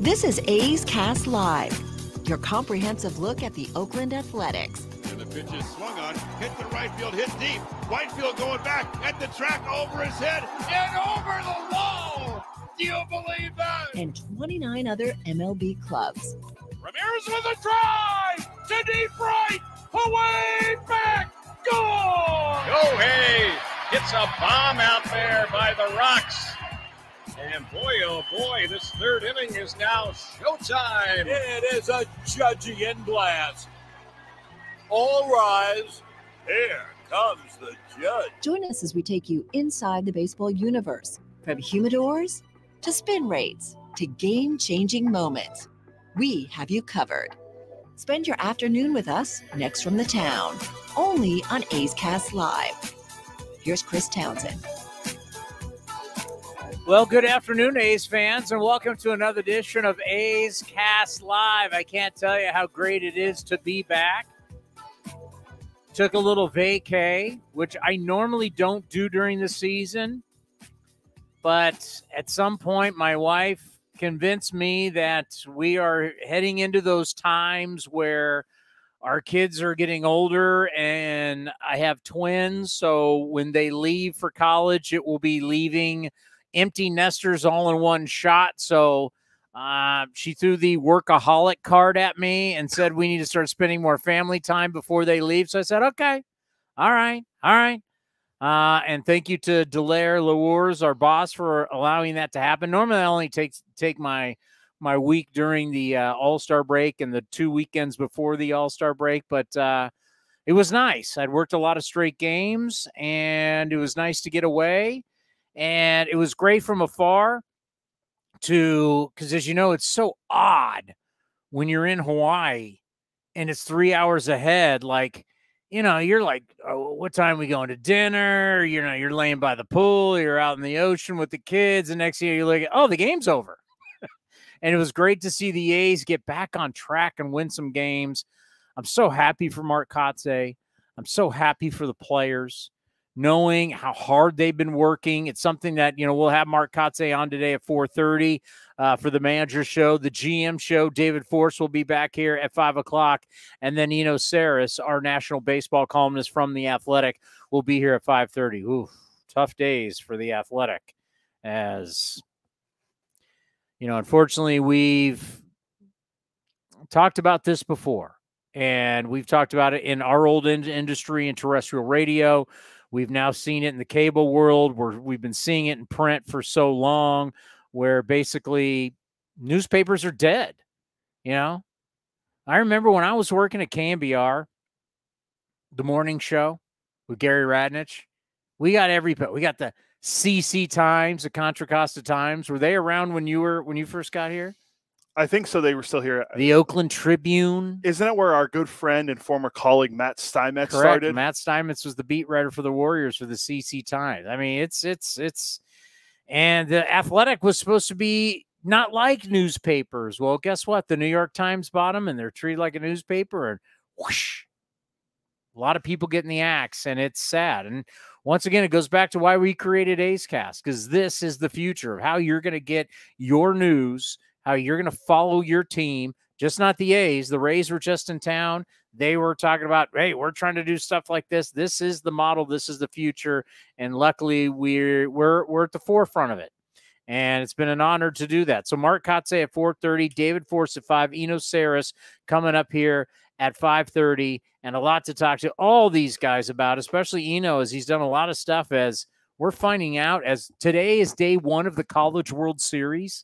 This is A's Cast Live, your comprehensive look at the Oakland Athletics. And the pitch is swung on, hit the right field, hit deep. Whitefield going back at the track, over his head, and over the wall. Do you believe that? And 29 other MLB clubs. Ramirez with a drive to deep right, away back, goal! Hey, it's a bomb out there by the Rocks. And boy, oh boy, this third inning is now showtime. It is a Judgian blast. All rise. Here comes the judge. Join us as we take you inside the baseball universe, from humidors to spin rates to game-changing moments. We have you covered. Spend your afternoon with us next from the town, only on A's Cast Live. Here's Chris Townsend. Well, good afternoon, A's fans, and welcome to another edition of A's Cast Live. I can't tell you how great it is to be back. Took a little vacay, which I normally don't do during the season. But at some point, my wife convinced me that we are heading into those times where our kids are getting older, and I have twins. So when they leave for college, it will be leaving empty nesters all in one shot. So she threw the workaholic card at me and said we need to start spending more family time before they leave. So I said, okay, all right. And thank you to Delaire Lawurs, our boss, for allowing that to happen. Normally I only take my week during the All-Star break and the 2 weekends before the All-Star break, but it was nice. I'd worked a lot of straight games, and it was nice to get away. And it was great from afar because, as you know, it's so odd when you're in Hawaii and it's 3 hours ahead. Like, you know, you're like, oh, what time are we going to dinner? You know, you're laying by the pool, you're out in the ocean with the kids. And next year you're like, oh, the game's over. And it was great to see the A's get back on track and win some games. I'm so happy for Mark Kotsay. I'm so happy for the players, knowing how hard they've been working. It's something that, you know, we'll have Mark Kotsay on today at 4:30 for the manager show. The GM show, David Force, will be back here at 5 o'clock. And then Eno Saris, our national baseball columnist from The Athletic, will be here at 5:30. Ooh, tough days for The Athletic. As, you know, unfortunately, we've talked about this before. And we've talked about it in our old industry in terrestrial radio. We've now seen it in the cable world, where we've been seeing it in print for so long, where basically newspapers are dead. You know, I remember when I was working at KMBR, the morning show with Gary Radnich, we got the CC Times, the Contra Costa Times. Were they around when you first got here? I think so. They were still here. The Oakland Tribune. Isn't that where our good friend and former colleague Matt Steinmetz started? Matt Steinmetz was the beat writer for the Warriors for the CC Times. I mean, and the Athletic was supposed to be not like newspapers. Well, guess what? The New York Times bought them, and they're treated like a newspaper, and whoosh, a lot of people getting the axe, and it's sad. And once again, it goes back to why we created A's Cast, because this is the future of how you're going to get your news, how you're going to follow your team, just not the A's. The Rays were just in town. They were talking about, hey, we're trying to do stuff like this. This is the model. This is the future. And luckily, we're at the forefront of it. And it's been an honor to do that. So Mark Kotsay at 4:30, David Force at 5, Eno Saris coming up here at 5:30, and a lot to talk to all these guys about, especially Eno, as he's done a lot of stuff, as we're finding out, as today is day one of the College World Series.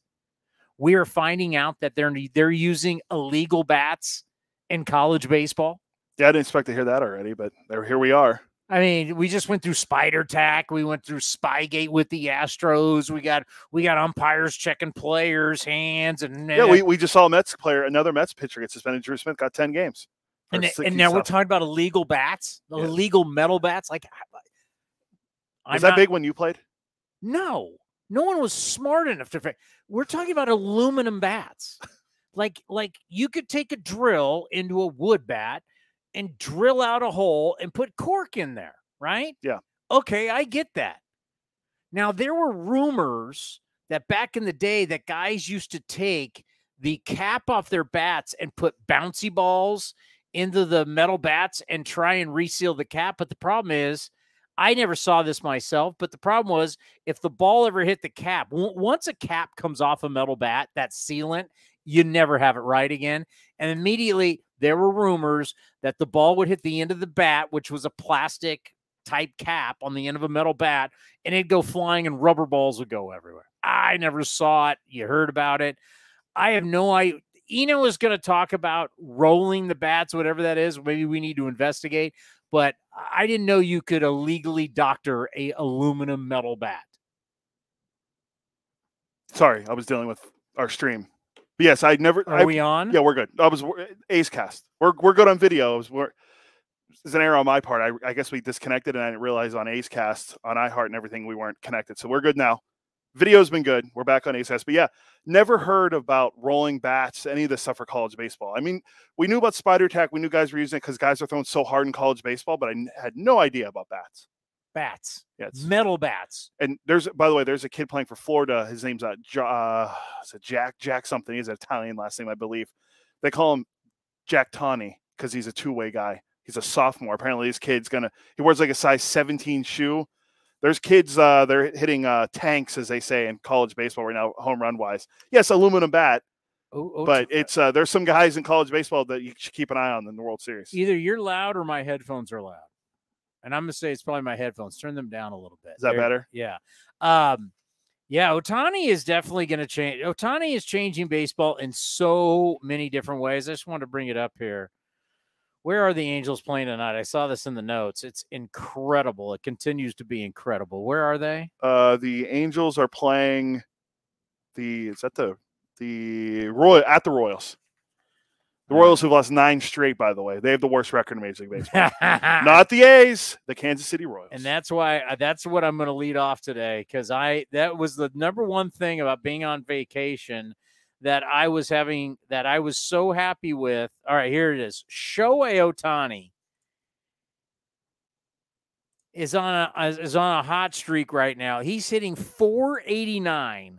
We are finding out that they're using illegal bats in college baseball. Yeah, I didn't expect to hear that already, but here we are. I mean, we just went through Spider Tack. We went through Spygate with the Astros. We got umpires checking players' hands, and yeah, we just saw another Mets pitcher get suspended. Drew Smith got 10 games. And now we're talking about illegal bats, illegal metal bats. Like, was that big when you played? No one was smart enough to. We're talking about aluminum bats. Like you could take a drill into a wood bat and drill out a hole and put cork in there, right? Yeah. Okay, I get that. Now, there were rumors that back in the day that guys used to take the cap off their bats and put bouncy balls into the metal bats and try and reseal the cap. But the problem is, I never saw this myself, but the problem was if the ball ever hit the cap, once a cap comes off a metal bat, that sealant, you never have it right again. And immediately there were rumors that the ball would hit the end of the bat, which was a plastic type cap on the end of a metal bat, and it'd go flying and rubber balls would go everywhere. I never saw it. You heard about it. I have no idea. Eno is going to talk about rolling the bats, whatever that is. Maybe we need to investigate, but I didn't know you could illegally doctor a aluminum metal bat. Sorry, I was dealing with our stream. But yes, I never. Are we on? Yeah, we're good. I was A's Cast. We're good on videos. There's an error on my part. I guess we disconnected, and I didn't realize on A's Cast, on iHeart and everything, we weren't connected. So we're good now. Video's been good. We're back on A's Cast. But yeah, never heard about rolling bats, any of this stuff for college baseball. I mean, we knew about Spider Tack. We knew guys were using it because guys are throwing so hard in college baseball, but I had no idea about bats. Bats. Yeah, metal bats. And by the way, there's a kid playing for Florida. His name's Jack something. He has an Italian last name, I believe. They call him Jack Tawny because he's a two-way guy. He's a sophomore. Apparently, this kid's he wears like a size 17 shoe. There's kids, they're hitting tanks, as they say, in college baseball right now, home run wise. Yes, aluminum bat, but it's there's some guys in college baseball that you should keep an eye on in the World Series. Either you're loud or my headphones are loud. And I'm going to say it's probably my headphones. Turn them down a little bit. Is that better? Yeah. Yeah, Ohtani is definitely going to change. Ohtani is changing baseball in so many different ways. I just wanted to bring it up here. Where are the Angels playing tonight? I saw this in the notes. It's incredible. It continues to be incredible. Where are they? The Angels are playing at the Royals. The Royals have lost 9 straight, by the way. They have the worst record in Major League Baseball. Not the A's, the Kansas City Royals. And that's why that's what I'm going to lead off today, because that was the number one thing about being on vacation that I was so happy with. All right, here it is. Shohei Ohtani is on a hot streak right now. He's hitting .489,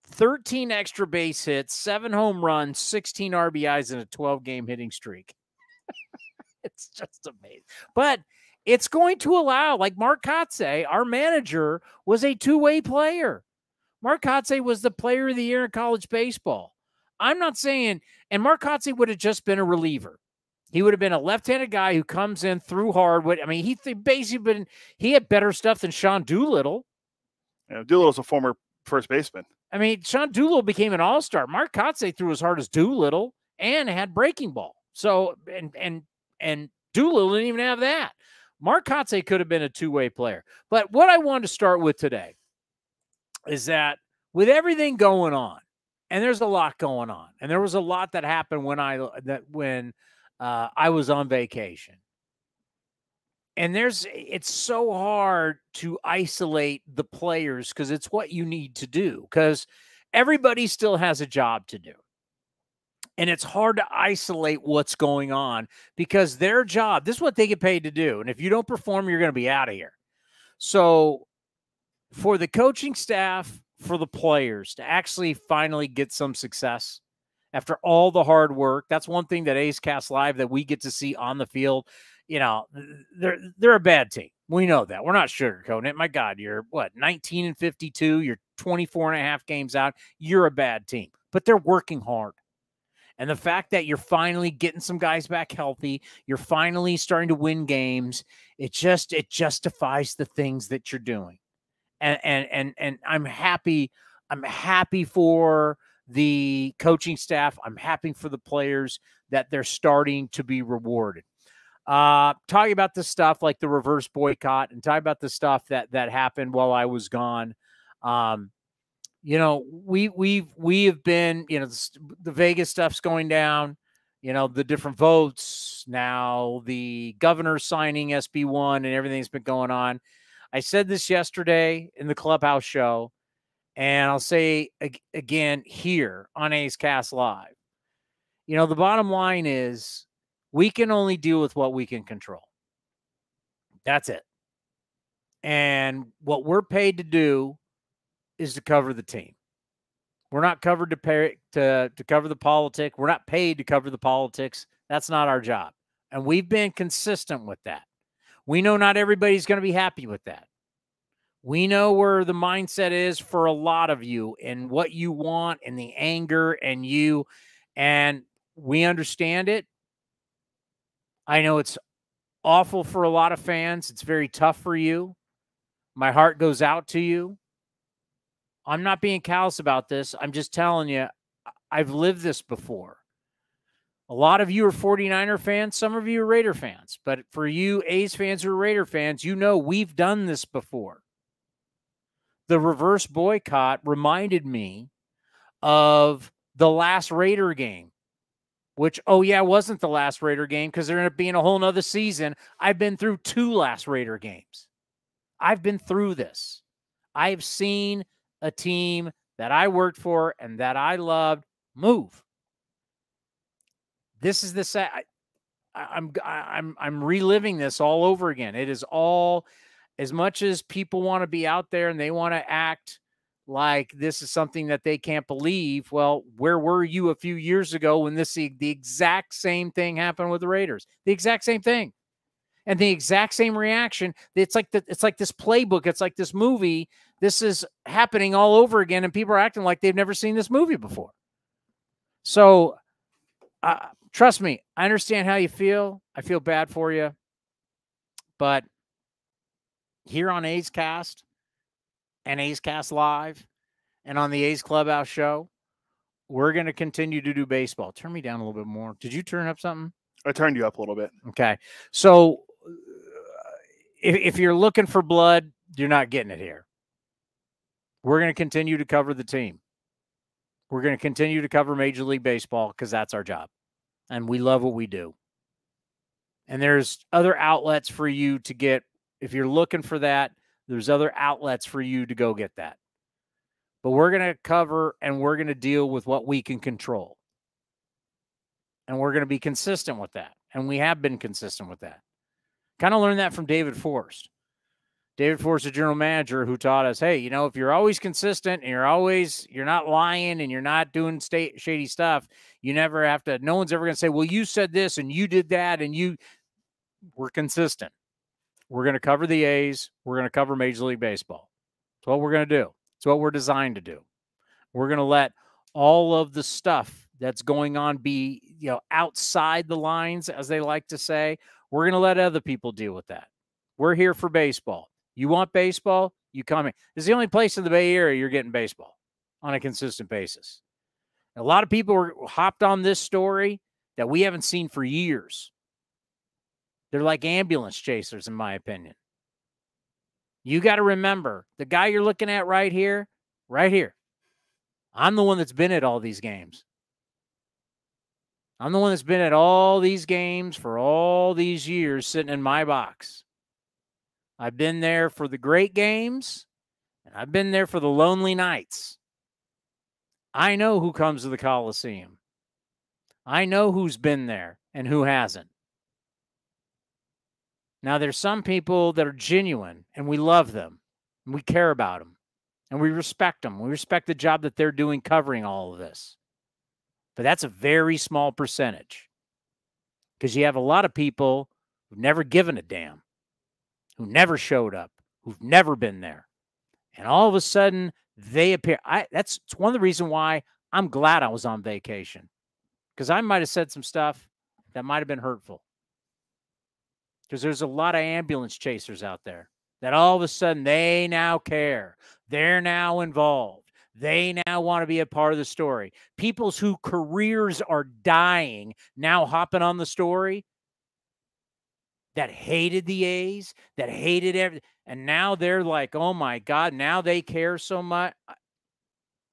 13 extra base hits, 7 home runs, 16 RBIs in a 12-game hitting streak. It's just amazing. But it's going to allow, like Mark Kotsay, our manager, was a two-way player. Mark Kotsay was the player of the year in college baseball. I'm not saying, and Mark Kotsay would have just been a reliever. He would have been a left-handed guy who comes in through hard. I mean, he had better stuff than Sean Doolittle. Yeah, Doolittle's a former first baseman. I mean, Sean Doolittle became an all-star. Mark Kotsay threw as hard as Doolittle and had breaking ball. So, and Doolittle didn't even have that. Mark Kotsay could have been a two-way player. But what I wanted to start with today is that with everything going on, and there's a lot going on, and there was a lot that happened when I was on vacation. And it's so hard to isolate the players because it's what you need to do, because everybody still has a job to do. And it's hard to isolate what's going on because their job, this is what they get paid to do. And if you don't perform, you're going to be out of here. So for the coaching staff, for the players to actually finally get some success after all the hard work, that's one thing that A's Cast Live that we get to see on the field. You know, they're a bad team. We know that. We're not sugarcoating it. My God, you're 19-52. You're 24 and a half games out. You're a bad team, but they're working hard. And the fact that you're finally getting some guys back healthy, you're finally starting to win games, it justifies the things that you're doing. And I'm happy. I'm happy for the coaching staff. I'm happy for the players that they're starting to be rewarded. Talking about the stuff like the reverse boycott and talking about the stuff that happened while I was gone. You know, we have been, you know, the Vegas stuff's going down, you know, the different votes now, the governor signing SB1 and everything's been going on. I said this yesterday in the Clubhouse show, and I'll say again here on A's Cast Live. You know, the bottom line is we can only deal with what we can control. That's it. And what we're paid to do is to cover the team. We're not covered to cover the politics. We're not paid to cover the politics. That's not our job. And we've been consistent with that. We know not everybody's going to be happy with that. We know where the mindset is for a lot of you and what you want and the anger and we understand it. I know it's awful for a lot of fans. It's very tough for you. My heart goes out to you. I'm not being callous about this. I'm just telling you, I've lived this before. A lot of you are 49er fans. Some of you are Raider fans. But for you A's fans or Raider fans, you know we've done this before. The reverse boycott reminded me of the last Raider game, which, wasn't the last Raider game because there ended up being a whole nother season. I've been through 2 last Raider games. I've been through this. I've seen a team that I worked for and that I loved move. This is the I'm reliving this all over again. It is all, as much as people want to be out there and they want to act like this is something that they can't believe. Well, where were you a few years ago when the exact same thing happened with the Raiders? The exact same thing. And the exact same reaction. It's like this playbook. It's like this movie. This is happening all over again, and people are acting like they've never seen this movie before. So, trust me, I understand how you feel. I feel bad for you. But here on A's Cast and A's Cast Live and on the A's Clubhouse show, we're going to continue to do baseball. Turn me down a little bit more. Did you turn up something? I turned you up a little bit. Okay. So if you're looking for blood, you're not getting it here. We're going to continue to cover the team. We're going to continue to cover Major League Baseball because that's our job. And we love what we do. And there's other outlets for you to get. If you're looking for that, there's other outlets for you to go get that. But we're going to cover and we're going to deal with what we can control. And we're going to be consistent with that. And we have been consistent with that. Kind of learned that from David Forrest. David Forrest, the general manager, who taught us, hey, if you're always consistent and you're not lying and you're not doing shady stuff, you never have to, no one's ever going to say, well, you said this and you did that and we're consistent. We're going to cover the A's. We're going to cover Major League Baseball. That's what we're going to do. It's what we're designed to do. We're going to let all of the stuff that's going on be, outside the lines, as they like to say. We're going to let other people deal with that. We're here for baseball. You want baseball? You come in. It's the only place in the Bay Area you're getting baseball on a consistent basis. A lot of people are hopped on this story that we haven't seen for years. They're like ambulance chasers, in my opinion. You got to remember, the guy you're looking at right here, I'm the one that's been at all these games. I'm the one that's been at all these games for all these years sitting in my box. I've been there for the great games, and I've been there for the lonely nights. I know who comes to the Coliseum. I know who's been there and who hasn't. Now, there's some people that are genuine, and we love them, and we care about them, and we respect them. We respect the job that they're doing covering all of this. But that's a very small percentage because you have a lot of people who've never given a damn, who never showed up, who've never been there. And all of a sudden, they appear. That's one of the reasons why I'm glad I was on vacation, because I might have said some stuff that might have been hurtful. Because there's a lot of ambulance chasers out there that all of a sudden they now care. They're now involved. They now want to be a part of the story. People's whose careers are dying now hopping on the story that hated the A's, that hated everything. And now they're like, oh my God, now they care so much.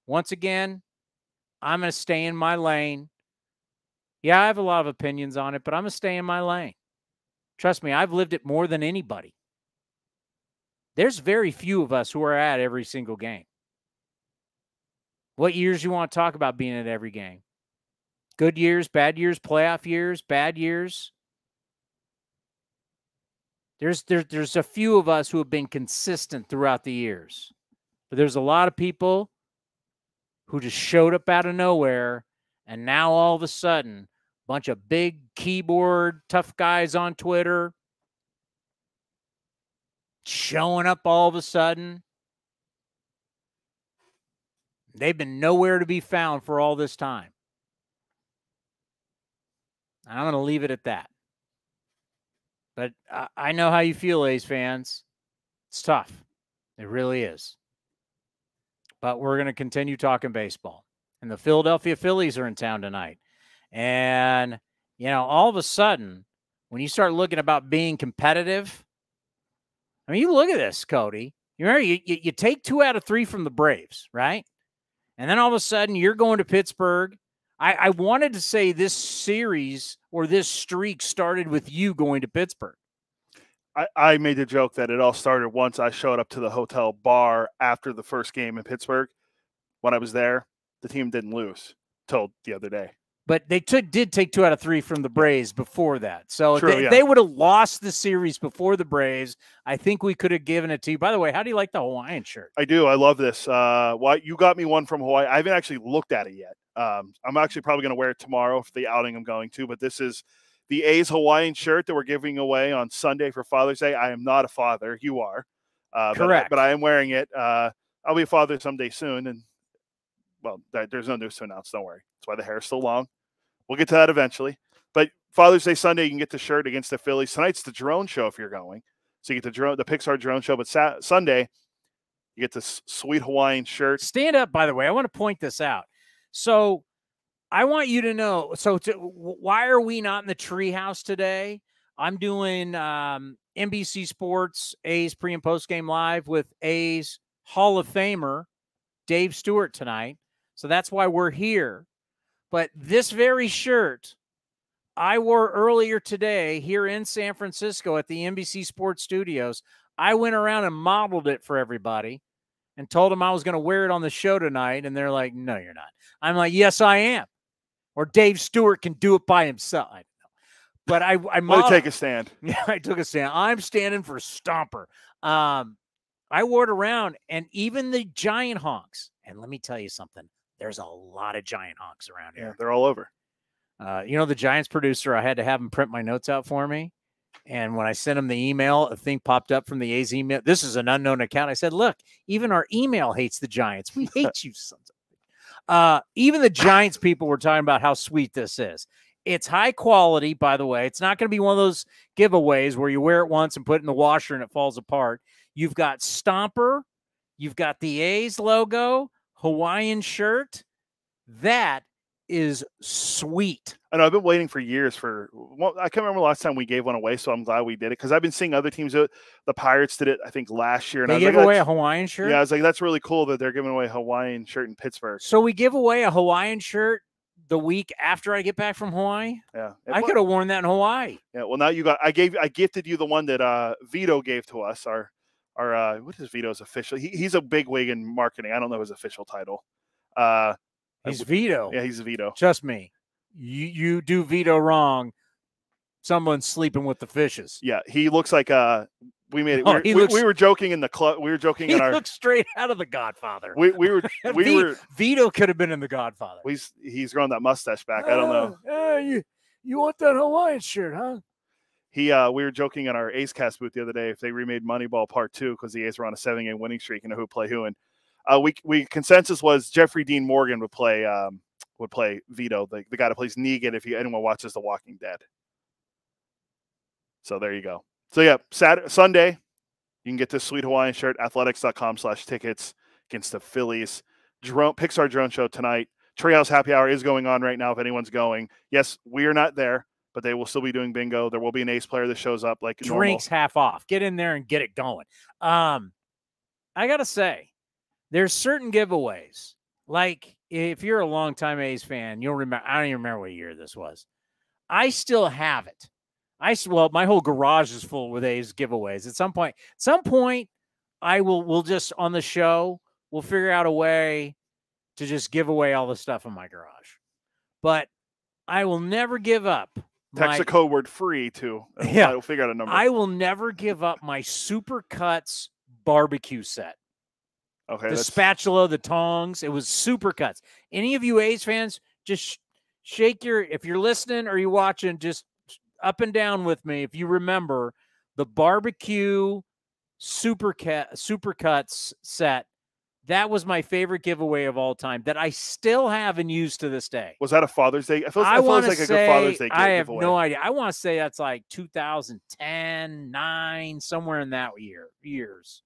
Once again, I'm going to stay in my lane. Yeah, I have a lot of opinions on it, but I'm going to stay in my lane. Trust me, I've lived it more than anybody. There's very few of us who are at every single game. What years you want to talk about being at every game? Good years, bad years, playoff years, bad years. There's a few of us who have been consistent throughout the years. But there's a lot of people who just showed up out of nowhere, and now all of a sudden, a bunch of big keyboard tough guys on Twitter showing up all of a sudden. They've been nowhere to be found for all this time. I'm going to leave it at that. But I know how you feel, A's fans. It's tough. It really is. But we're going to continue talking baseball. And the Philadelphia Phillies are in town tonight. And, all of a sudden, when you start looking about being competitive, I mean, you look at this, Cody. You remember, you take 2 out of 3 from the Braves, right? And then all of a sudden, you're going to Pittsburgh. I wanted to say this series or this streak started with you going to Pittsburgh. I made the joke that it all started once I showed up to the hotel bar after the first game in Pittsburgh. When I was there, the team didn't lose till the other day. But they did take 2 out of 3 from the Braves before that. So True, they would have lost the series before the Braves. I think we could have given it to you. By the way, how do you like the Hawaiian shirt? I do. I love this. Why you got me one from Hawaii. I haven't actually looked at it yet. I'm actually probably going to wear it tomorrow for the outing I'm going to. But this is the A's Hawaiian shirt that we're giving away on Sunday for Father's Day. I am not a father. You are. Correct. But I am wearing it. I'll be a father someday soon. And, well, there's no news to announce. Don't worry. That's why the hair is still long. We'll get to that eventually. But Father's Day Sunday, you can get the shirt against the Phillies. Tonight's the drone show if you're going. So you get the Pixar drone show. But Sunday, you get this sweet Hawaiian shirt. Stand up, by the way. I want to point this out. So I want you to know. So why are we not in the treehouse today? I'm doing NBC Sports A's pre- and post-game live with A's Hall of Famer Dave Stewart tonight. So that's why we're here. But this very shirt I wore earlier today here in San Francisco at the NBC Sports Studios. I went around and modeled it for everybody and told them I was going to wear it on the show tonight. And they're like, no, you're not. I'm like, yes, I am. Or Dave Stewart can do it by himself. I don't know. But I Want to take a stand. Yeah, I took a stand. I'm standing for Stomper. I wore it around, and even the giant honks. And let me tell you something. There's a lot of giant honks around here. Yeah, they're all over. The Giants producer, I had to have him print my notes out for me. And when I sent him the email, a thing popped up from the A's email. This is an unknown account. I said, look, even our email hates the Giants. We hate you, sons of even the Giants people were talking about how sweet this is. It's high quality, by the way. It's not going to be one of those giveaways where you wear it once and put it in the washer and it falls apart. You've got Stomper. You've got the A's logo. Hawaiian shirt. That is sweet. I know I've been waiting for years I can't remember the last time we gave one away, so I'm glad we did it because I've been seeing other teams do it. The Pirates did it, I think, last year. And they gave away a Hawaiian shirt? Yeah, I was like, that's really cool that they're giving away a Hawaiian shirt in Pittsburgh. So we give away a Hawaiian shirt the week after I get back from Hawaii? Yeah. I could have worn that in Hawaii. Yeah, well, now I gifted you the one that Vito gave to us, our what is Vito's official? He's a big wig in marketing. I don't know his official title. He's Vito. Yeah, he's Vito. Trust me. You do Vito wrong, someone's sleeping with the fishes. Yeah, he looks like we made it. We were joking in the club. We were joking in our. He looks straight out of The Godfather. We were Vito could have been in The Godfather. He's growing that mustache back. I don't know. You want that Hawaiian shirt, huh? We were joking in our A's Cast booth the other day if they remade Moneyball Part 2 because the A's were on a 7-game winning streak and who would play who. And we consensus was Jeffrey Dean Morgan would play Vito, the guy that plays Negan if anyone watches The Walking Dead. So there you go. So yeah, Sunday, you can get this sweet Hawaiian shirt, athletics.com/tickets against the Phillies. Pixar drone show tonight. Treehouse Happy Hour is going on right now if anyone's going. Yes, we are not there, but they will still be doing bingo. There will be an Ace player that shows up like drinks normal. Half off. Get in there and get it going. I got to say, there's certain giveaways. Like if you're a longtime A's fan, you'll remember. I don't even remember what year this was. I still have it. My whole garage is full with A's giveaways. At some point, we'll just on the show, we'll figure out a way to just give away all the stuff in my garage. But I will never give up. Text the code word free too. Yeah, we'll figure out a number. I will never give up my Super Cuts barbecue set. Okay. The spatula, the tongs. It was Supercuts. Any of you A's fans, just shake your, if you're listening or you're watching, just up and down with me. If you remember the barbecue Supercuts set, that was my favorite giveaway of all time that I still have and use to this day. Was that a Father's Day? I feel like a good Father's Day giveaway. I have no idea. I want to say that's like 2010, 9, somewhere in that years.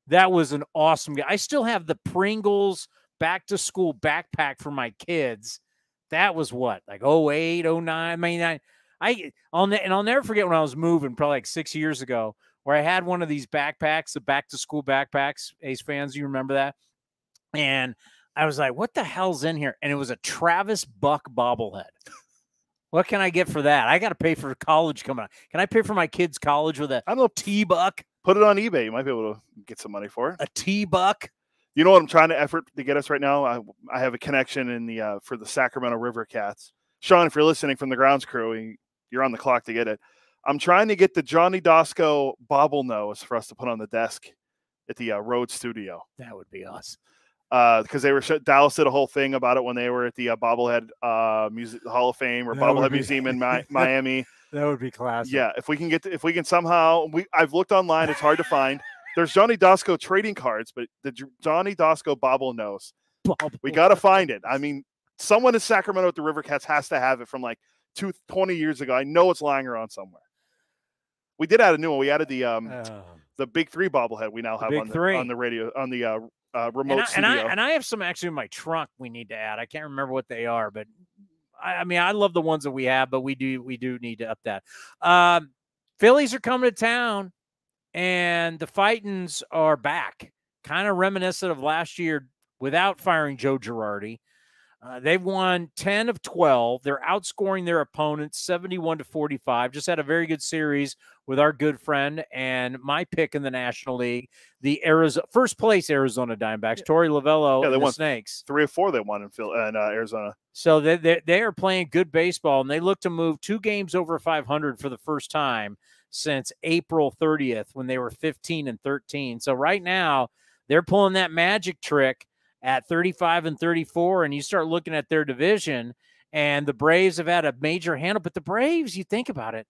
That was an awesome game. I still have the Pringles back to school backpack for my kids. That was what, like 08, 09. I mean, I'll never forget when I was moving, probably like 6 years ago, where I had one of these backpacks, the back to school backpacks. Ace fans, you remember that? And I was like, what the hell's in here? And it was a Travis Buck bobblehead. What can I get for that? I got to pay for college coming up. Can I pay for my kids' college with a T-Buck? Put it on eBay. You might be able to get some money for it. A T-Buck? You know what I'm trying to effort to get us right now? I have a connection in the for the Sacramento River Cats. Sean, if you're listening from the grounds crew, you're on the clock to get it. I'm trying to get the Johnny Dosco bobblenose for us to put on the desk at the Road Studio. That would be awesome. Because they were Dallas did a whole thing about it when they were at the Bobblehead Hall of Fame or Bobblehead Museum in Miami. That would be classic. Yeah, if we can somehow, I've looked online, it's hard to find. There's Johnny Dosco trading cards, but the Johnny Dosco bobblenose, we got to find it. I mean, someone in Sacramento at the River Cats has to have it from like 20 years ago. I know it's lying around somewhere. We did add a new one. We added the Big 3 bobblehead we now have on the radio on the remote studio. And I have some actually in my trunk we need to add. I can't remember what they are, but I mean, I love the ones that we have, but we do need to up that. Phillies are coming to town, and the Fightins are back, kind of reminiscent of last year without firing Joe Girardi. They've won 10 of 12. They're outscoring their opponents 71-45. Just had a very good series with our good friend and my pick in the National League, the first place Arizona Diamondbacks, Torey Lovello and the Snakes. 3 or 4 they won in Arizona. So they are playing good baseball, and they look to move 2 games over 500 for the first time since April 30th when they were 15-13. So right now they're pulling that magic trick at 35-34, and you start looking at their division, and the Braves have had a major handle. But the Braves, you think about it,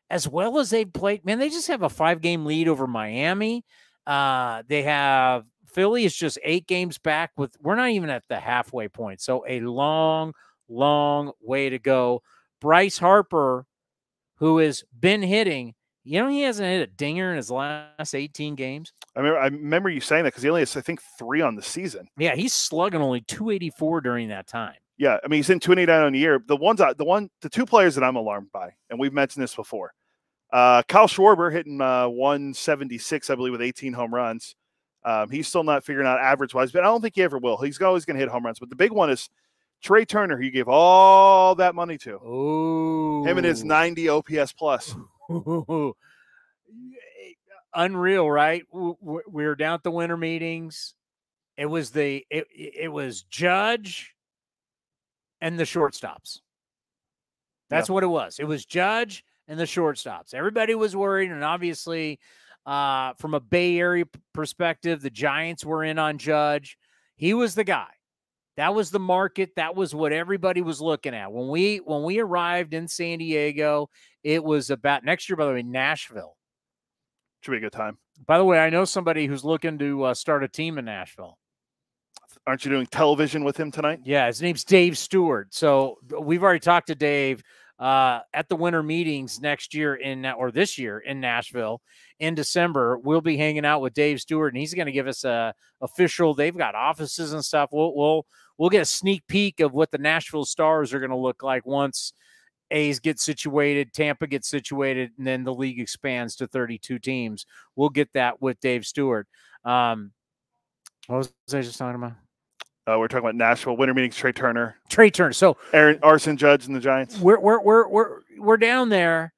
as well as they've played, man, they just have a 5-game lead over Miami. They have Philly is just 8 games back we're not even at the halfway point. So a long, long way to go. Bryce Harper, who has been hitting, he hasn't hit a dinger in his last 18 games. I remember you saying that because he only has, I think, 3 on the season. Yeah, he's slugging only 284 during that time. Yeah, I mean, he's in 289 on the year. The 2 players that I'm alarmed by, and we've mentioned this before. Kyle Schwarber hitting 176, I believe, with 18 home runs. He's still not figuring out average-wise, but I don't think he ever will. He's always going to hit home runs. But the big one is Trey Turner, who you gave all that money to. Ooh. Him and his 90 OPS plus. Ooh. Unreal, right? We were down at the winter meetings. It was it was Judge and the shortstops. That's what it was. It was Judge and the shortstops. Everybody was worried, and obviously, from a Bay Area perspective, the Giants were in on Judge. He was the guy. That was the market. That was what everybody was looking at. When we arrived in San Diego, it was about next year, by the way, Nashville. Should be a good time. By the way, I know somebody who's looking to start a team in Nashville. Aren't you doing television with him tonight? Yeah, his name's Dave Stewart. So we've already talked to Dave at the winter meetings next year this year in Nashville in December. We'll be hanging out with Dave Stewart, and he's going to give us a official. They've got offices and stuff. We'll get a sneak peek of what the Nashville Stars are going to look like once A's get situated, Tampa gets situated, and then the league expands to 32 teams. We'll get that with Dave Stewart. What was I just talking about? We're talking about Nashville winter meetings. Trey Turner. So Arson Judge and the Giants. We're down there,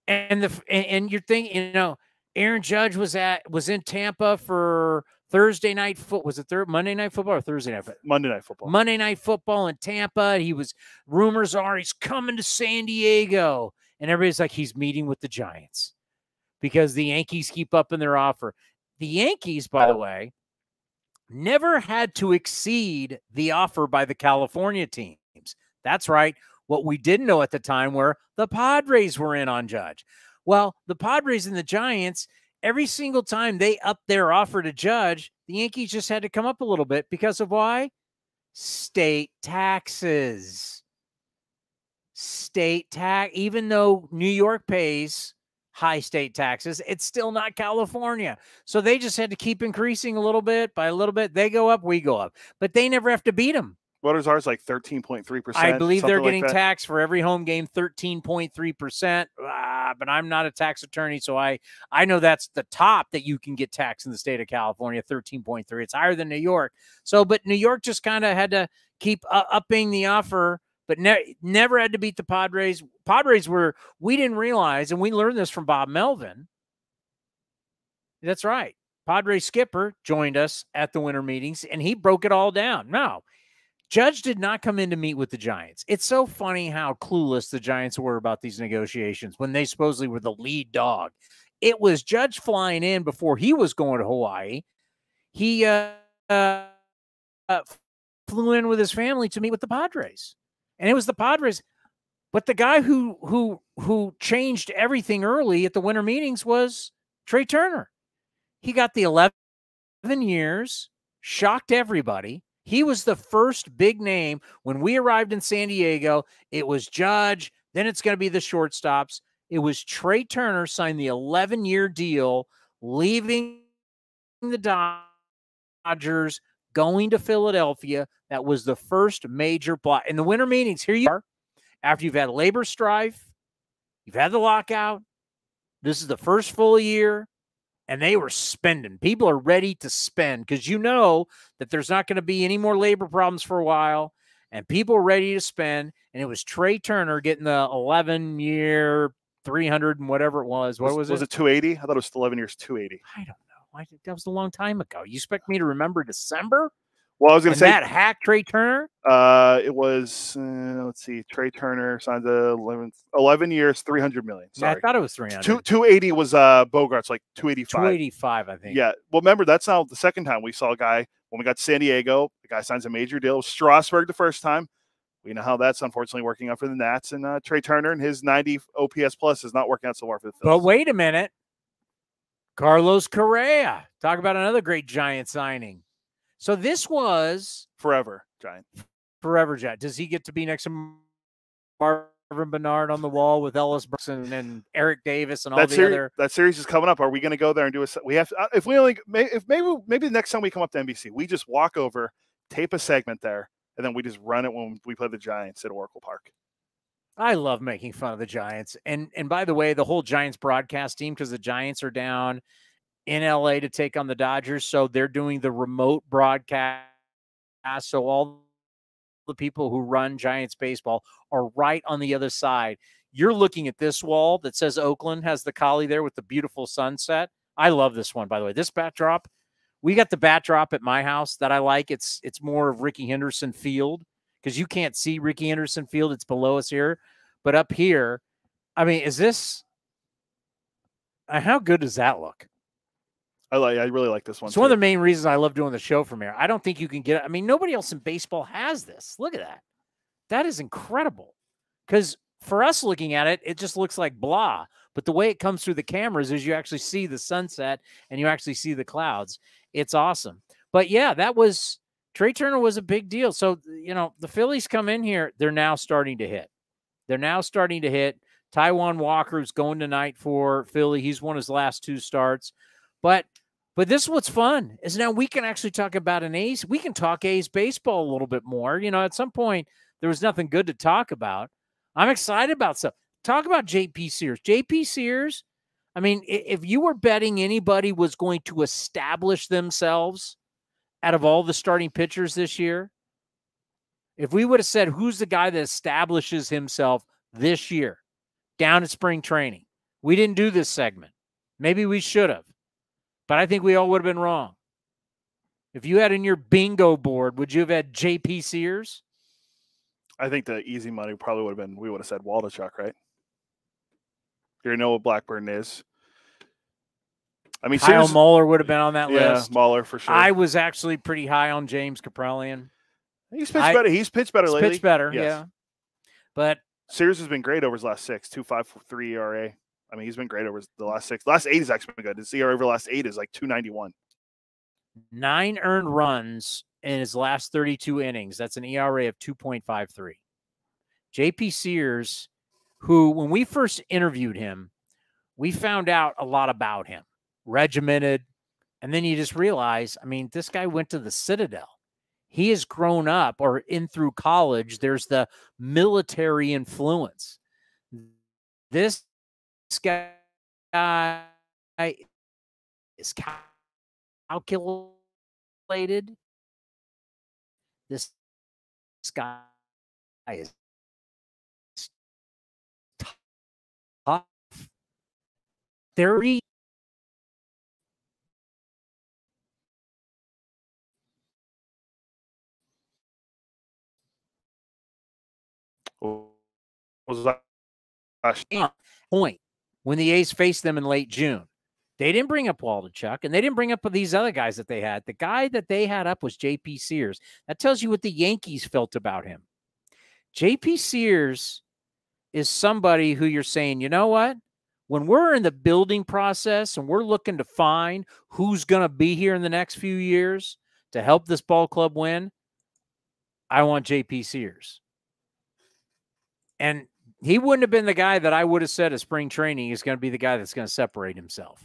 and you're thinking, Aaron Judge was in Tampa for Thursday night football. Was it Monday night football or Thursday night football? Monday night football. Monday night football in Tampa. Rumors are he's coming to San Diego, and everybody's like he's meeting with the Giants because the Yankees keep upping their offer. The Yankees, by the way, never had to exceed the offer by the California teams. That's right. What we didn't know at the time were the Padres were in on Judge. Well, the Padres and the Giants, every single time they upped their offer to Judge, the Yankees just had to come up a little bit because of why? State taxes. State tax. Even though New York pays high state taxes, it's still not California. So they just had to keep increasing a little bit by a little bit. They go up, we go up. But they never have to beat them. What is ours, like 13.3%? I believe they're getting taxed for every home game 13.3%. But I'm not a tax attorney, so I know that's the top that you can get taxed in the state of California, 13.3. It's higher than New York. So, but New York just kind of had to keep upping the offer, but never had to beat the Padres. Padres we didn't realize, and we learned this from Bob Melvin. That's right. Padres skipper joined us at the winter meetings, and he broke it all down. No, Judge did not come in to meet with the Giants. It's so funny how clueless the Giants were about these negotiations when they supposedly were the lead dog. It was Judge flying in before he was going to Hawaii. He flew in with his family to meet with the Padres. And it was the Padres. But the guy who changed everything early at the winter meetings was Trey Turner. He got the 11 years, shocked everybody. He was the first big name. When we arrived in San Diego, it was Judge. Then it's going to be the shortstops. It was Trey Turner signed the 11-year deal, leaving the Dodgers, going to Philadelphia. That was the first major block. In the winter meetings, here you are. After you've had labor strife, you've had the lockout. This is the first full year. And they were spending. People are ready to spend because you know that there's not going to be any more labor problems for a while. And people are ready to spend. And it was Trey Turner getting the 11-year, 300 and whatever it was. What was it? Was it 280? I thought it was 11 years, 280. I don't know. That was a long time ago. You expect me to remember December? Well, I was going to say that hack Trey Turner. It was let's see. Trey Turner signed the 11 years, $300 million. Sorry, yeah, I thought it was 300. 280 was Bogart's, like 285. 285, I think. Yeah. Well, remember that's now the second time we saw a guy when we got to San Diego. The guy signs a major deal. Strasburg the first time. We know how that's unfortunately working out for the Nats, and Trey Turner and his 90 OPS plus is not working out so far for the Phillies. But wait a minute, Carlos Correa. Talk about another great Giant signing. So this was forever Giant. Forever Giant. Does he get to be next to Marvin Bernard on the wall with Ellis Brooks and Eric Davis and all the other? That series is coming up. Are we going to go there and do a? We have if maybe the next time we come up to NBC, we just walk over, tape a segment there, and then we just run it when we play the Giants at Oracle Park. I love making fun of the Giants, and by the way, the whole Giants broadcast team, because the Giants are down in LA to take on the Dodgers. So they're doing the remote broadcast. So all the people who run Giants baseball are right on the other side. You're looking at this wall that says Oakland, has the collie there with the beautiful sunset. I love this one, by the way. This backdrop, we got the backdrop at my house that I like. It's more of Ricky Henderson Field because you can't see Ricky Henderson Field. It's below us here. But up here, I mean, is this – how good does that look? I really like this one. It's one of the main reasons I love doing the show from here. I don't think you can get it. I mean, nobody else in baseball has this. Look at that. That is incredible. Because for us looking at it, it just looks like blah. But the way it comes through the cameras is you actually see the sunset and you actually see the clouds. It's awesome. But yeah, Trey Turner was a big deal. So, the Phillies come in here. They're now starting to hit. Taijuan Walker's going tonight for Philly. He's won his last 2 starts. But this is what's fun is now we can actually talk about an A's. We can talk A's baseball a little bit more. At some point, there was nothing good to talk about. I'm excited about stuff. Talk about J.P. Sears. J.P. Sears, I mean, if you were betting anybody was going to establish themselves out of all the starting pitchers this year, if we would have said who's the guy that establishes himself this year down at spring training, we didn't do this segment. Maybe we should have. But I think we all would have been wrong. If you had in your bingo board, would you have had J.P. Sears? I think the easy money probably would have been, we would have said Waldichuk, right? You know what Blackburn is. I mean, Kyle Sears, Muller would have been on that list. Muller for sure. I was actually pretty high on James Kaprelian. He's pitched better. He's pitched better lately. Pitched better, yes. yeah. But Sears has been great over his last 6, 2.53 ERA. I mean, he's been great over the last 6. Last 8 has actually been good. His ERA over the last 8 is like 2.91. 9 earned runs in his last 32 innings. That's an ERA of 2.53. JP Sears, who, when we first interviewed him, we found out a lot about him. Regimented. And then you just realize, I mean, this guy went to the Citadel. He has grown up, or in through college, there's the military influence. This guy is calculated. This guy is tough. Very Was that point when the A's faced them in late June. They didn't bring up Waldichuk, and they didn't bring up these other guys that they had. The guy that they had up was J.P. Sears. That tells you what the Yankees felt about him. J.P. Sears is somebody who you're saying, you know what? When we're in the building process and we're looking to find who's going to be here in the next few years to help this ball club win, I want J.P. Sears. And he wouldn't have been the guy that I would have said at spring training is going to be the guy that's going to separate himself.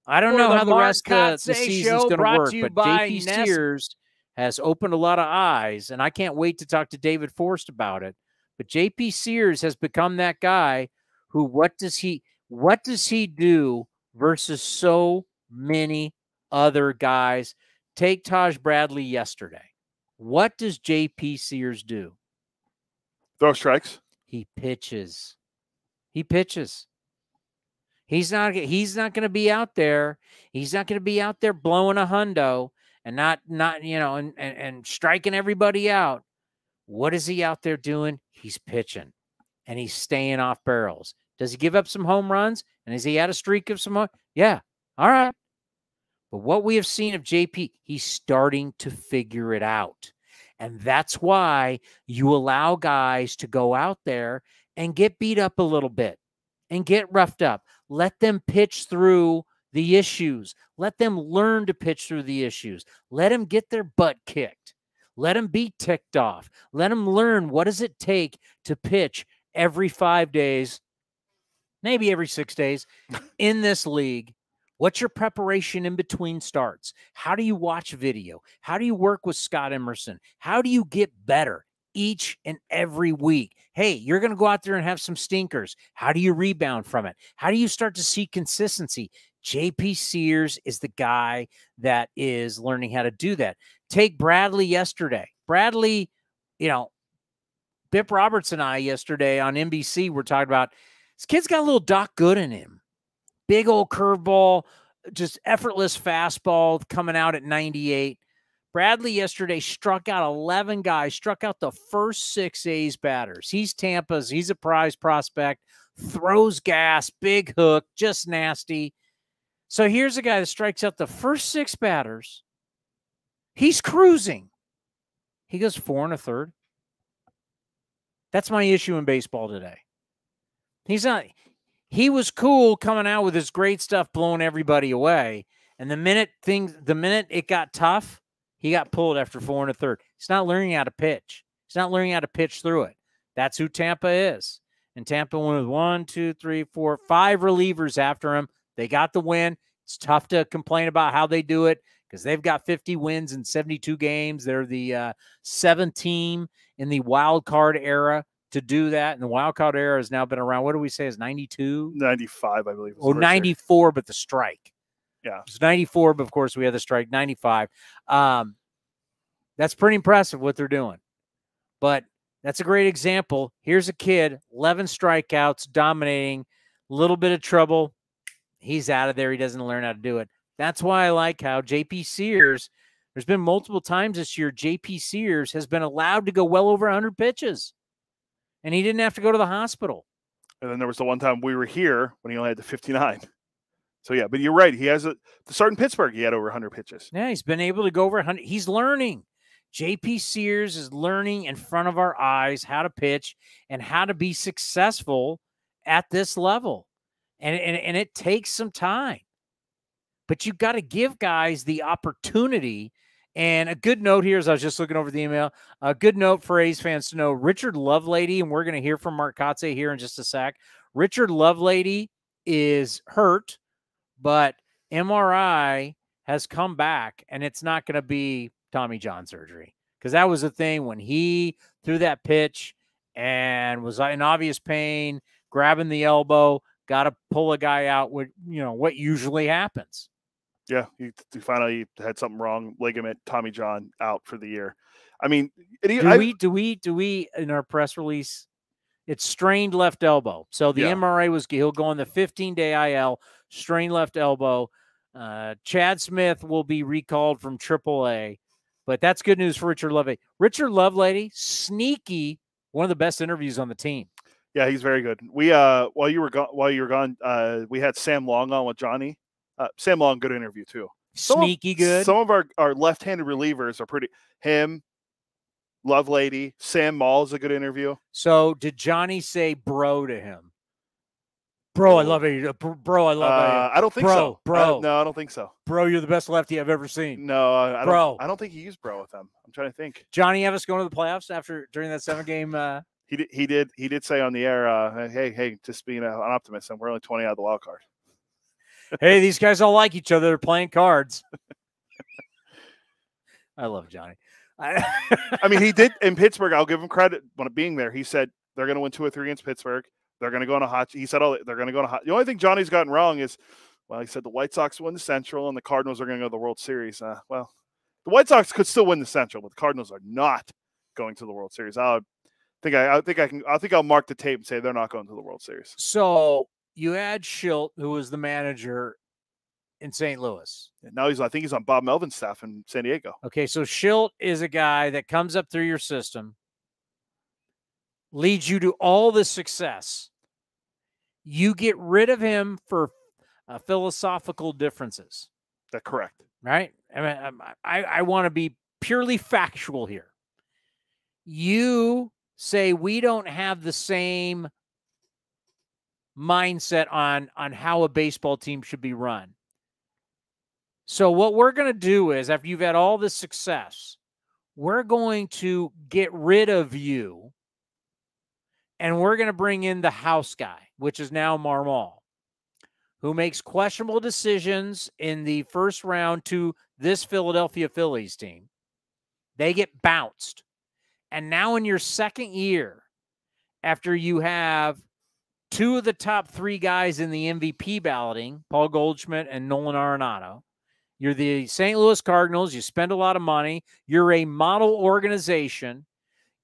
I don't know how the rest of the season is going to work, but J.P. Sears has opened a lot of eyes, and I can't wait to talk to David Forst about it. But J.P. Sears has become that guy who, what does he do versus so many other guys? Take Taj Bradley yesterday. What does J.P. Sears do? throw strikes? He pitches. He pitches. He's not going to be out there. He's not going to be out there blowing a hundo and not and striking everybody out. What is he out there doing? He's pitching, and he's staying off barrels. Does he give up some home runs? And has he had a streak of some? Yeah. All right. But what we have seen of JP, he's starting to figure it out. And that's why you allow guys to go out there and get beat up a little bit and get roughed up. Let them pitch through the issues. Let them learn to pitch through the issues. Let them get their butt kicked. Let them be ticked off. Let them learn what does it take to pitch every 5 days, maybe every 6 days in this league. What's your preparation in between starts? How do you watch video? How do you work with Scott Emerson? How do you get better each and every week? Hey, you're going to go out there and have some stinkers. How do you rebound from it? How do you start to see consistency? JP Sears is the guy that is learning how to do that. Take Bradley yesterday. Bradley, Bip Roberts and I yesterday on NBC were talking about this kid's got a little Doc Good in him. Big old curveball, just effortless fastball coming out at 98. Bradley yesterday struck out 11 guys, struck out the first 6 A's batters. He's Tampa's. He's a prize prospect, throws gas, big hook, just nasty. So here's a guy that strikes out the first 6 batters. He's cruising. He goes 4 1/3. That's my issue in baseball today. He was cool coming out with his great stuff, blowing everybody away. And the minute it got tough, he got pulled after 4 1/3. He's not learning how to pitch. He's not learning how to pitch through it. That's who Tampa is. And Tampa went with 1, 2, 3, 4, 5 relievers after him. They got the win. It's tough to complain about how they do it because they've got 50 wins in 72 games. They're the 7th team in the wild card era to do that. And the wild card era has now been around, what do we say, is 92? 95, I believe. 94, but the strike. Yeah. It's 94, but of course we had the strike, 95. That's pretty impressive what they're doing. But that's a great example. Here's a kid, 11 strikeouts, dominating, a little bit of trouble. He's out of there. He doesn't learn how to do it. That's why I like how JP Sears, there's been multiple times this year, JP Sears has been allowed to go well over 100 pitches. And he didn't have to go to the hospital. And then there was the one time we were here when he only had the 59. So, yeah, but you're right. He has to start in Pittsburgh. He had over 100 pitches. Yeah, he's been able to go over 100. He's learning. JP Sears is learning in front of our eyes how to pitch and how to be successful at this level. And it takes some time. But you got to give guys the opportunity. And a good note here, as I was just looking over the email, a good note for A's fans to know, Richard Lovelady, and we're going to hear from Mark Kotze here in just a sec. Richard Lovelady is hurt, but MRI has come back, and it's not going to be Tommy John surgery, because that was the thing when he threw that pitch and was in obvious pain, grabbing the elbow, got to pull a guy out with, what usually happens. Yeah, you find out he had something wrong, ligament, Tommy John out for the year. I mean, do we in our press release, it's strained left elbow. So the MRI was, he'll go on the 15-day IL, strained left elbow. Chad Smith will be recalled from AAA, but that's good news for Richard Lovelady. Richard Lovelady, sneaky, one of the best interviews on the team. Yeah, he's very good. We while you were gone, we had Sam Long on with Johnny. Sam Long, good interview too. Sneaky good. Some of our left-handed relievers are pretty. Him, Lovelady, Sam Maul is a good interview. So did Johnny say bro to him? Bro, I love you. Bro, I love you. I don't think so. Bro. No, I don't think so. Bro, you're the best lefty I've ever seen. No, I don't think he used bro with them. I'm trying to think. Johnny have us going to the playoffs during that 7-game. He did say on the air, hey, just being an optimist, and we're only 20 out of the wild card. Hey, these guys all like each other. They're playing cards. I love Johnny. I mean, he did in Pittsburgh. I'll give him credit when being there. He said they're going to win 2 or 3 against Pittsburgh. They're going to go on a hot. He said, they're going to go on a hot. The only thing Johnny's gotten wrong is, he said the White Sox win the Central and the Cardinals are going to go to the World Series. The White Sox could still win the Central, but the Cardinals are not going to the World Series. I think I'll mark the tape and say they're not going to the World Series. So you had Schilt, who was the manager in St. Louis. And now I think he's on Bob Melvin's staff in San Diego. Okay, so Schilt is a guy that comes up through your system, leads you to all the success. You get rid of him for philosophical differences. That's correct. Right? I mean, I want to be purely factual here. You say we don't have the same mindset on how a baseball team should be run. So what we're going to do is, after you've had all this success, we're going to get rid of you, and we're going to bring in the house guy, which is now Marmol, who makes questionable decisions in the first round to this Philadelphia Phillies team. They get bounced. And now in your second year, after you have 2 of the top 3 guys in the MVP balloting, Paul Goldschmidt and Nolan Arenado, you're the St. Louis Cardinals. You spend a lot of money. You're a model organization.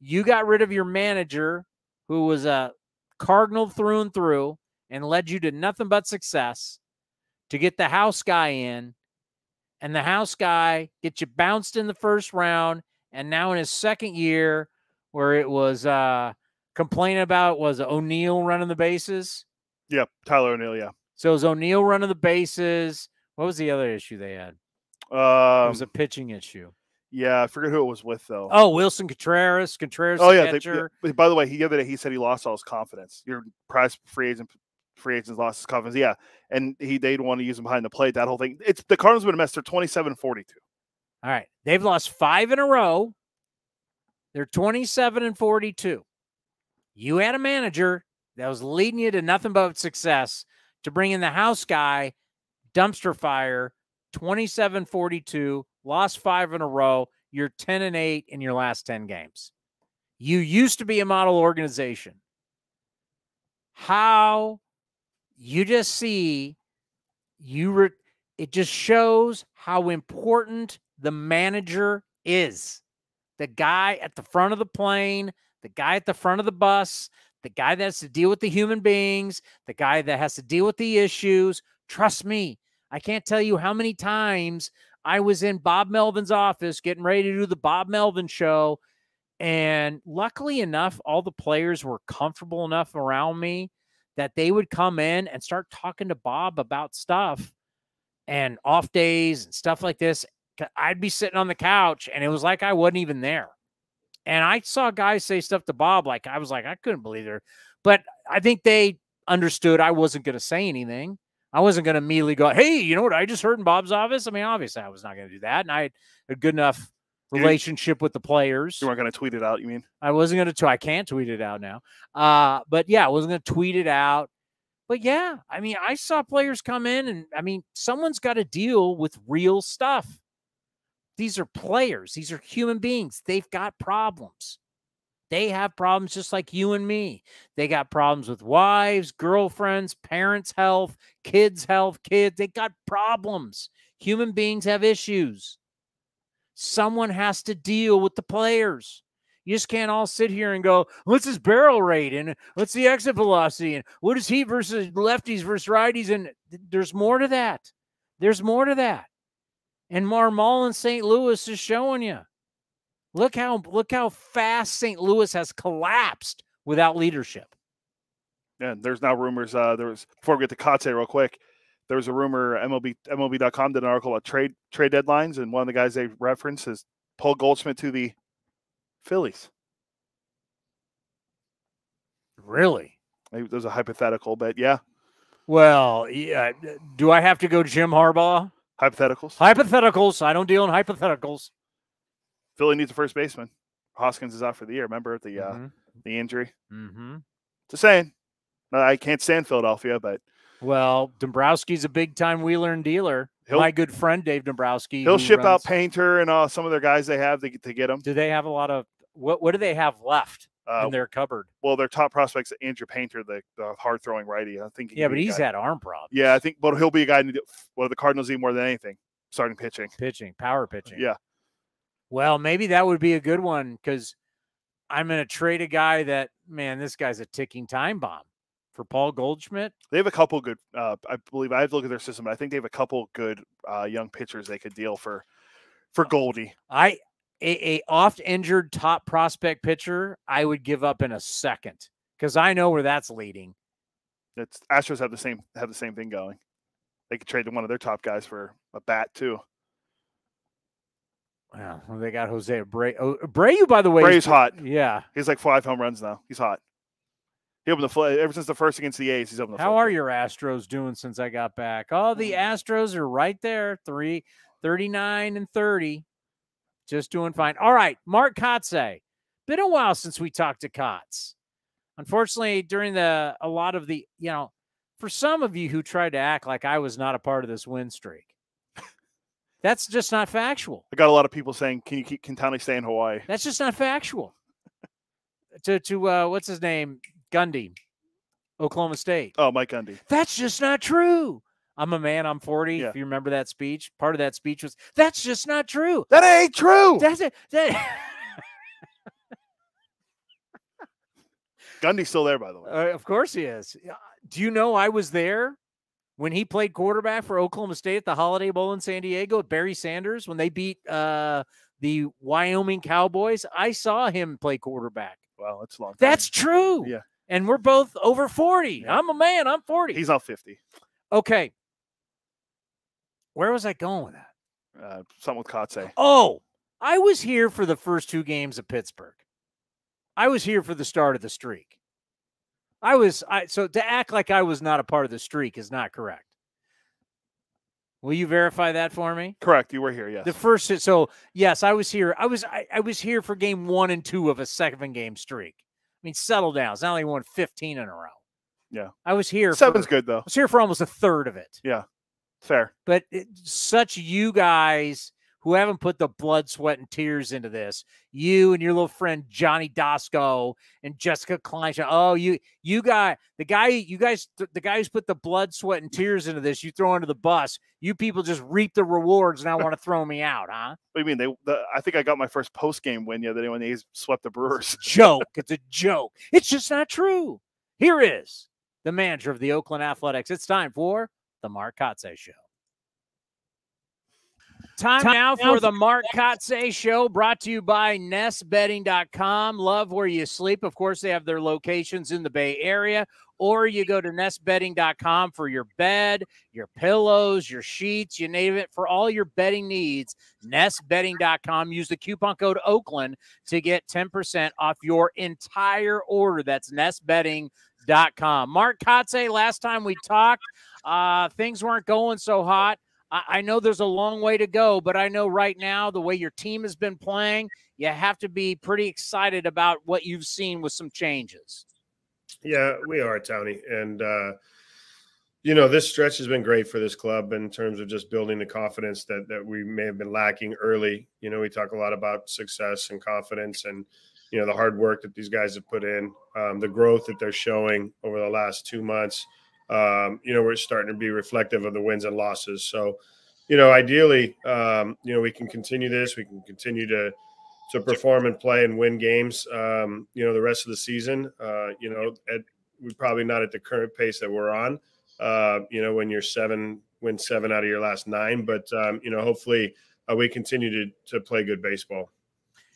You got rid of your manager, who was a Cardinal through and through and led you to nothing but success, to get the house guy in. And the house guy gets you bounced in the first round. And now in his second year, where it was complaining about, was O'Neill running the bases? Yeah, Tyler O'Neill, yeah. So it was O'Neill running the bases. What was the other issue they had? It was a pitching issue. Yeah, I forget who it was with, though. Oh, Wilson Contreras. Oh, yeah. By the way, the other day he said he lost all his confidence. Your prize free agents lost his confidence. Yeah, and they'd want to use him behind the plate. That whole thing. It's the Cardinals been a mess. They're 27-42. All right, they've lost 5 in a row. They're 27-42. You had a manager that was leading you to nothing but success to bring in the house guy, dumpster fire, 27-42, lost 5 in a row. You're 10-8 in your last 10 games. You used to be a model organization. How you just see it just shows how important the manager is. The guy at the front of the plane, the guy at the front of the bus, the guy that has to deal with the human beings, the guy that has to deal with the issues. Trust me, I can't tell you how many times I was in Bob Melvin's office getting ready to do the Bob Melvin show, and luckily enough, all the players were comfortable enough around me that they would come in and start talking to Bob about stuff and off days and stuff like this. I'd be sitting on the couch, and it was like I wasn't even there. And I saw guys say stuff to Bob like I was like, I couldn't believe it. But I think they understood I wasn't going to say anything. I wasn't going to immediately go, hey, you know what I just heard in Bob's office? I mean, obviously I was not going to do that. And I had a good enough relationship with the players. You weren't going to tweet it out, you mean? I wasn't going to. I can't tweet it out now. But yeah, I wasn't going to tweet it out. But yeah, I mean, I saw players come in, and I mean, someone's got to deal with real stuff. These are players. These are human beings. They've got problems. They have problems just like you and me. They got problems with wives, girlfriends, parents' health, kids' health, kids. They got problems. Human beings have issues. Someone has to deal with the players. You just can't all sit here and go, what's his barrel rate and what's the exit velocity and what is he versus lefties versus righties? And there's more to that. There's more to that. And Marmol in St. Louis is showing you. Look how fast St. Louis has collapsed without leadership. Yeah, there's now rumors. Before we get to Kotze real quick, there was a rumor. MLB.com did an article about trade deadlines, and one of the guys they referenced is Paul Goldschmidt to the Phillies. Really? Maybe there's a hypothetical, but yeah. Well, yeah. Do I have to go Jim Harbaugh? Hypotheticals. Hypotheticals. I don't deal in hypotheticals. Philly needs a first baseman. Hoskins is out for the year. Remember the injury? Mm-hmm. Just saying. I can't stand Philadelphia, but well, Dombrowski's a big-time wheeler and dealer. My good friend Dave Dombrowski. He'll ship out Painter and some of their guys they have to get him. Do they have a lot of what do they have left in their cupboard? Well, their top prospects, Andrew Painter, the hard-throwing righty. I think. Yeah, but he's had arm problems. Yeah, I think, but he'll be a guy. The Cardinals need more than anything. Starting power pitching. Yeah. Well, maybe that would be a good one because I'm going to trade a guy that, man, this guy's a ticking time bomb for Paul Goldschmidt. They have a couple good, I believe, I have to look at their system, but I think they have a couple good young pitchers they could deal for Goldie. A oft-injured top prospect pitcher, I would give up in a second because I know where that's leading. Astros have the same thing going. They could trade one of their top guys for a bat too. Well, they got Jose Abreu, by the way. Abreu's hot. Yeah. He's like 5 home runs now. He's hot. He opened the flood ever since the first against the A's. He's opened the How are your Astros doing since I got back? Oh, the Astros are right there. 39 and 30. Just doing fine. All right. Mark Kotze. Been a while since we talked to Kotz. Unfortunately, during a lot of the, for some of you who tried to act like I was not a part of this win streak, that's just not factual. I got a lot of people saying, can Tony stay in Hawaii? That's just not factual. to what's his name? Gundy, Oklahoma State. Oh, Mike Gundy. That's just not true. I'm a man. I'm 40. Yeah. If you remember that speech, part of that speech was, that's just not true. That ain't true. That's it. Gundy's still there, by the way. Of course he is. Do you know I was there when he played quarterback for Oklahoma State at the Holiday Bowl in San Diego with Barry Sanders when they beat the Wyoming Cowboys? I saw him play quarterback. Wow, that's a long time. That's true. Yeah. And we're both over 40. Yeah. I'm a man. I'm 40. He's not 50. Okay. Where was I going with that? Something with Kotze. Oh, I was here for the first 2 games of Pittsburgh. I was here for the start of the streak. So to act like I was not a part of the streak is not correct. Will you verify that for me? Correct. You were here, yes. So yes, I was here. I was here for game 1 and 2 of a 7-game streak. I mean, settle down. It's not like we won 15 in a row. Yeah. I was here. 7's good, though. I was here for almost a third of it. Yeah. Fair. But such you guys who haven't put the blood, sweat, and tears into this, you and your little friend Johnny Dosco and Jessica Klein. Oh, the guy who's put the blood, sweat, and tears into this, you throw under the bus. You people just reap the rewards and now want to throw me out, huh? What do you mean? I think I got my first post-game win the other day when they swept the Brewers. Joke. It's a joke. It's just not true. Here is the manager of the Oakland Athletics. It's time for the Mark Kotze Show. Time now for the Mark Kotze Show, brought to you by NestBedding.com. Love where you sleep. Of course, they have their locations in the Bay Area or you go to nestbedding.com for your bed, your pillows, your sheets, you name it, for all your bedding needs. Nestbedding.com. Use the coupon code Oakland to get 10% off your entire order. That's nestbedding.com. Mark Kotze, last time we talked, things weren't going so hot. I know there's a long way to go, but I know right now the way your team has been playing, you have to be pretty excited about what you've seen with some changes. Yeah, we are, Tony. And, you know, this stretch has been great for this club in terms of just building the confidence that we may have been lacking early. You know, we talk a lot about success and confidence and, you know, the hard work that these guys have put in, the growth that they're showing over the last 2 months. You know, we're starting to be reflective of the wins and losses. So, you know, ideally, you know, we can continue this. We can continue to perform and play and win games, you know, the rest of the season. You know, we're probably not at the current pace that we're on, you know, when you're win 7 out of your last 9. But, you know, hopefully we continue to play good baseball.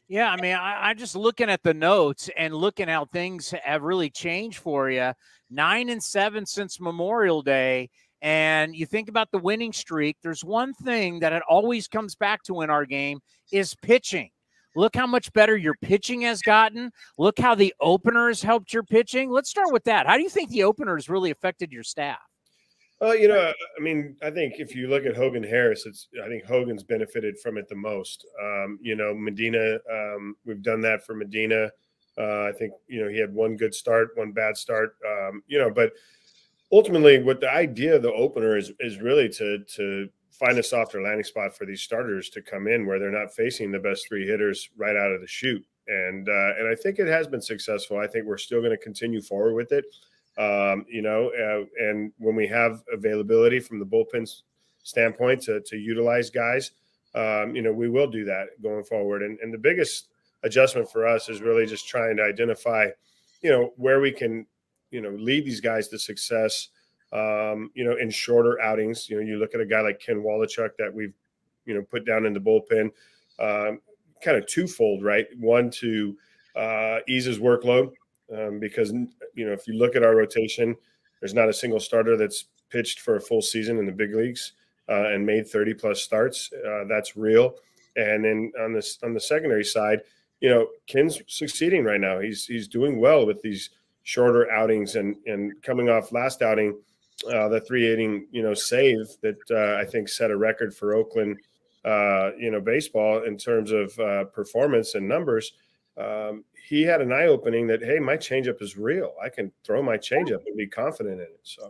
Yeah, I mean, I'm just looking at the notes and looking how things have really changed for you. 9-7 since Memorial Day. And you think about the winning streak, there's one thing that it always comes back to in our game is pitching. Look how much better your pitching has gotten. Look how the opener has helped your pitching. Let's start with that. How do you think the opener has really affected your staff? You know, I mean, I think if you look at Hogan Harris, I think Hogan's benefited from it the most. You know, Medina, we've done that for Medina. I think, you know, he had one good start, one bad start, you know, but ultimately what the idea of the opener is really to find a softer landing spot for these starters to come in where they're not facing the best 3 hitters right out of the chute. And I think it has been successful. I think we're still going to continue forward with it. You know, and when we have availability from the bullpen standpoint to utilize guys, you know, we will do that going forward. And the biggest adjustment for us is really just trying to identify, you know, where we can, you know, lead these guys to success, you know, in shorter outings. You know, you look at a guy like Ken Wallachuk that we've, you know, put down in the bullpen, kind of twofold, right? One, to ease his workload, because, you know, if you look at our rotation, there's not a single starter that's pitched for a full season in the big leagues and made 30+ starts. That's real. And then on the secondary side, you know, Ken's succeeding right now. He's doing well with these shorter outings and coming off last outing, the 3-inning, you know, save that I think set a record for Oakland, you know, baseball in terms of performance and numbers. He had an eye-opening that, hey, my changeup is real. I can throw my changeup and be confident in it. So.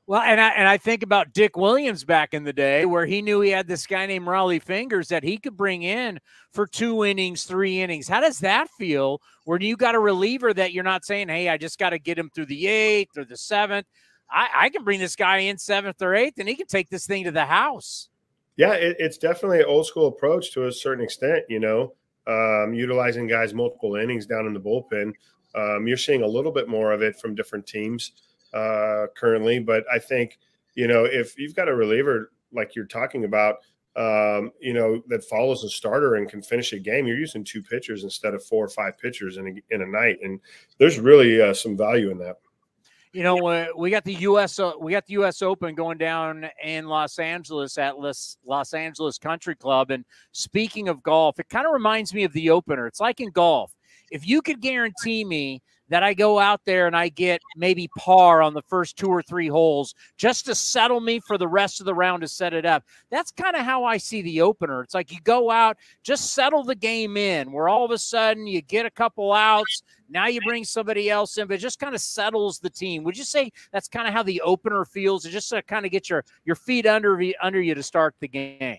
Well, and I think about Dick Williams back in the day where he knew he had this guy named Raleigh Fingers that he could bring in for 2 innings, 3 innings. How does that feel when you got a reliever that you're not saying, hey, I just got to get him through the 8th or the 7th? I can bring this guy in 7th or 8th, and he can take this thing to the house. Yeah, it's definitely an old-school approach to a certain extent, you know, utilizing guys multiple innings down in the bullpen. You're seeing a little bit more of it from different teams currently, but I think, you know, if you've got a reliever like you're talking about, you know, that follows a starter and can finish a game, you're using 2 pitchers instead of 4 or 5 pitchers in a night, and there's really some value in that. You know, we got the U.S. Open going down in Los Angeles at Los Angeles Country Club. And speaking of golf, it kind of reminds me of the opener. It's like in golf. If you could guarantee me that I go out there and I get maybe par on the first 2 or 3 holes just to settle me for the rest of the round to set it up, that's kind of how I see the opener. It's like you go out, just settle the game in, where all of a sudden you get a couple outs, now you bring somebody else in, but it just kind of settles the team. Would you say that's kind of how the opener feels? It just kind of get your feet under you to start the game?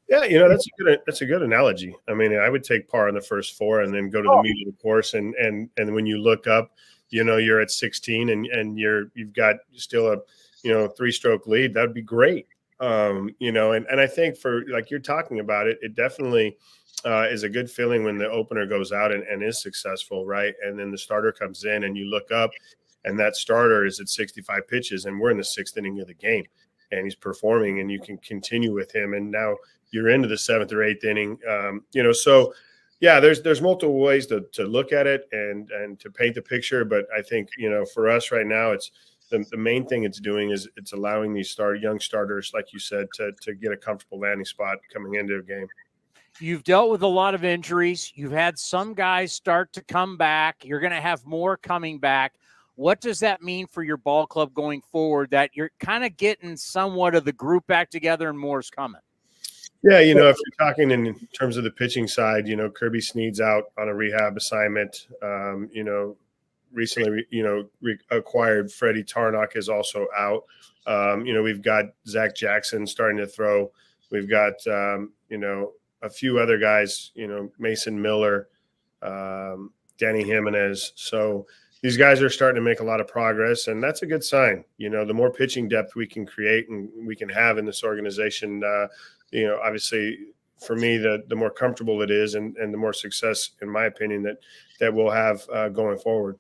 Yeah, you know, that's a good analogy. I mean, I would take par in the first 4 and then go to the meat of the course. And when you look up, you know, you're at 16 and you've got still a, you know, 3-stroke lead. That'd be great. You know, and I think for, like you're talking about it, it definitely is a good feeling when the opener goes out and is successful, right? And then the starter comes in and you look up and that starter is at 65 pitches and we're in the 6th inning of the game and he's performing and you can continue with him. And now you're into the 7th or 8th inning, you know, so Yeah, there's multiple ways to look at it and to paint the picture. But I think, for us right now, it's the main thing it's doing is it's allowing these young starters, like you said, to get a comfortable landing spot coming into a game. You've dealt with a lot of injuries. You've had some guys start to come back. You're going to have more coming back. What does that mean for your ball club going forward, that you're kind of getting somewhat of the group back together and more's coming? Yeah, if you're talking in terms of the pitching side, Kirby Snead's out on a rehab assignment. Recently, acquired Freddie Tarnock is also out. We've got Zach Jackson starting to throw. We've got, a few other guys, Mason Miller, Danny Jimenez. So these guys are starting to make a lot of progress, and that's a good sign. The more pitching depth we can create and we can have in this organization, obviously for me, the more comfortable it is and the more success, in my opinion, that we'll have going forward.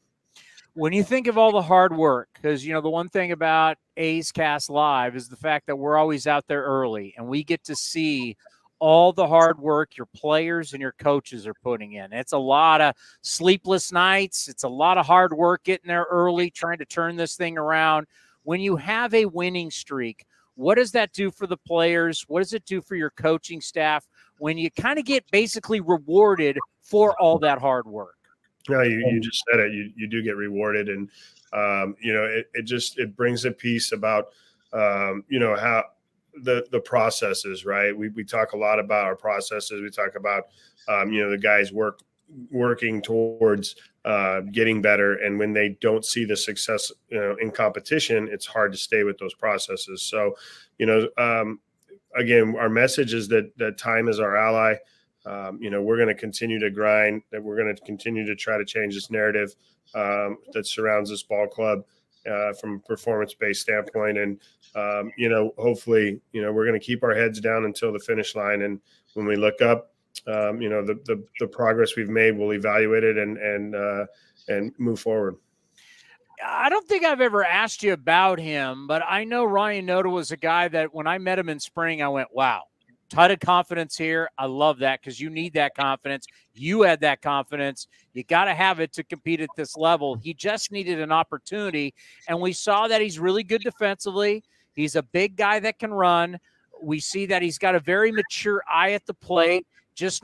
When you think of all the hard work, because, the one thing about A's Cast Live is the fact that we're always out there early and we get to see all the hard work your players and your coaches are putting in. It's a lot of sleepless nights. It's a lot of hard work getting there early, trying to turn this thing around. When you have a winning streak, what does that do for the players? What does it do for your coaching staff when you kind of get basically rewarded for all that hard work? No, you just said it. You do get rewarded, and it brings a piece about how the processes, right? We talk a lot about our processes. We talk about the guys working towards getting better, and when they don't see the success in competition, it's hard to stay with those processes. So again, our message is that time is our ally. We're going to continue to grind, that we're going to continue to try to change this narrative that surrounds this ball club from a performance-based standpoint. And, hopefully, we're going to keep our heads down until the finish line. And when we look up, the progress we've made, we'll evaluate it and move forward. I don't think I've ever asked you about him, but I know Ryan Noda was a guy that when I met him in spring, I went, wow. Ton of confidence here. I love that because you need that confidence. You had that confidence. You got to have it to compete at this level. He just needed an opportunity, and we saw that he's really good defensively. He's a big guy that can run. We see that he's got a very mature eye at the plate. Just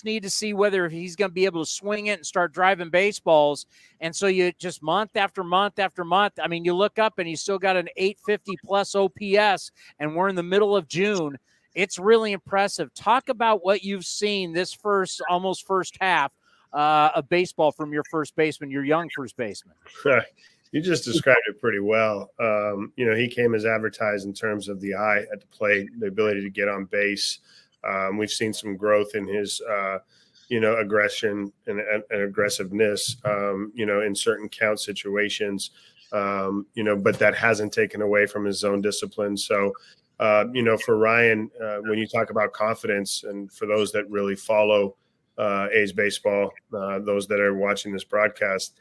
need to see whether he's going to be able to swing it and start driving baseballs. And so you just month after month after month. I mean, you look up and he's still got an 850-plus OPS, and we're in the middle of June. It's really impressive. Talk about what you've seen this almost first half of baseball from your first baseman, your young first baseman. You just described it pretty well. He came as advertised in terms of the eye at the plate, the ability to get on base. We've seen some growth in his, aggression and aggressiveness, in certain count situations, but that hasn't taken away from his zone discipline. So, for Ryan, when you talk about confidence, and for those that really follow A's baseball, those that are watching this broadcast,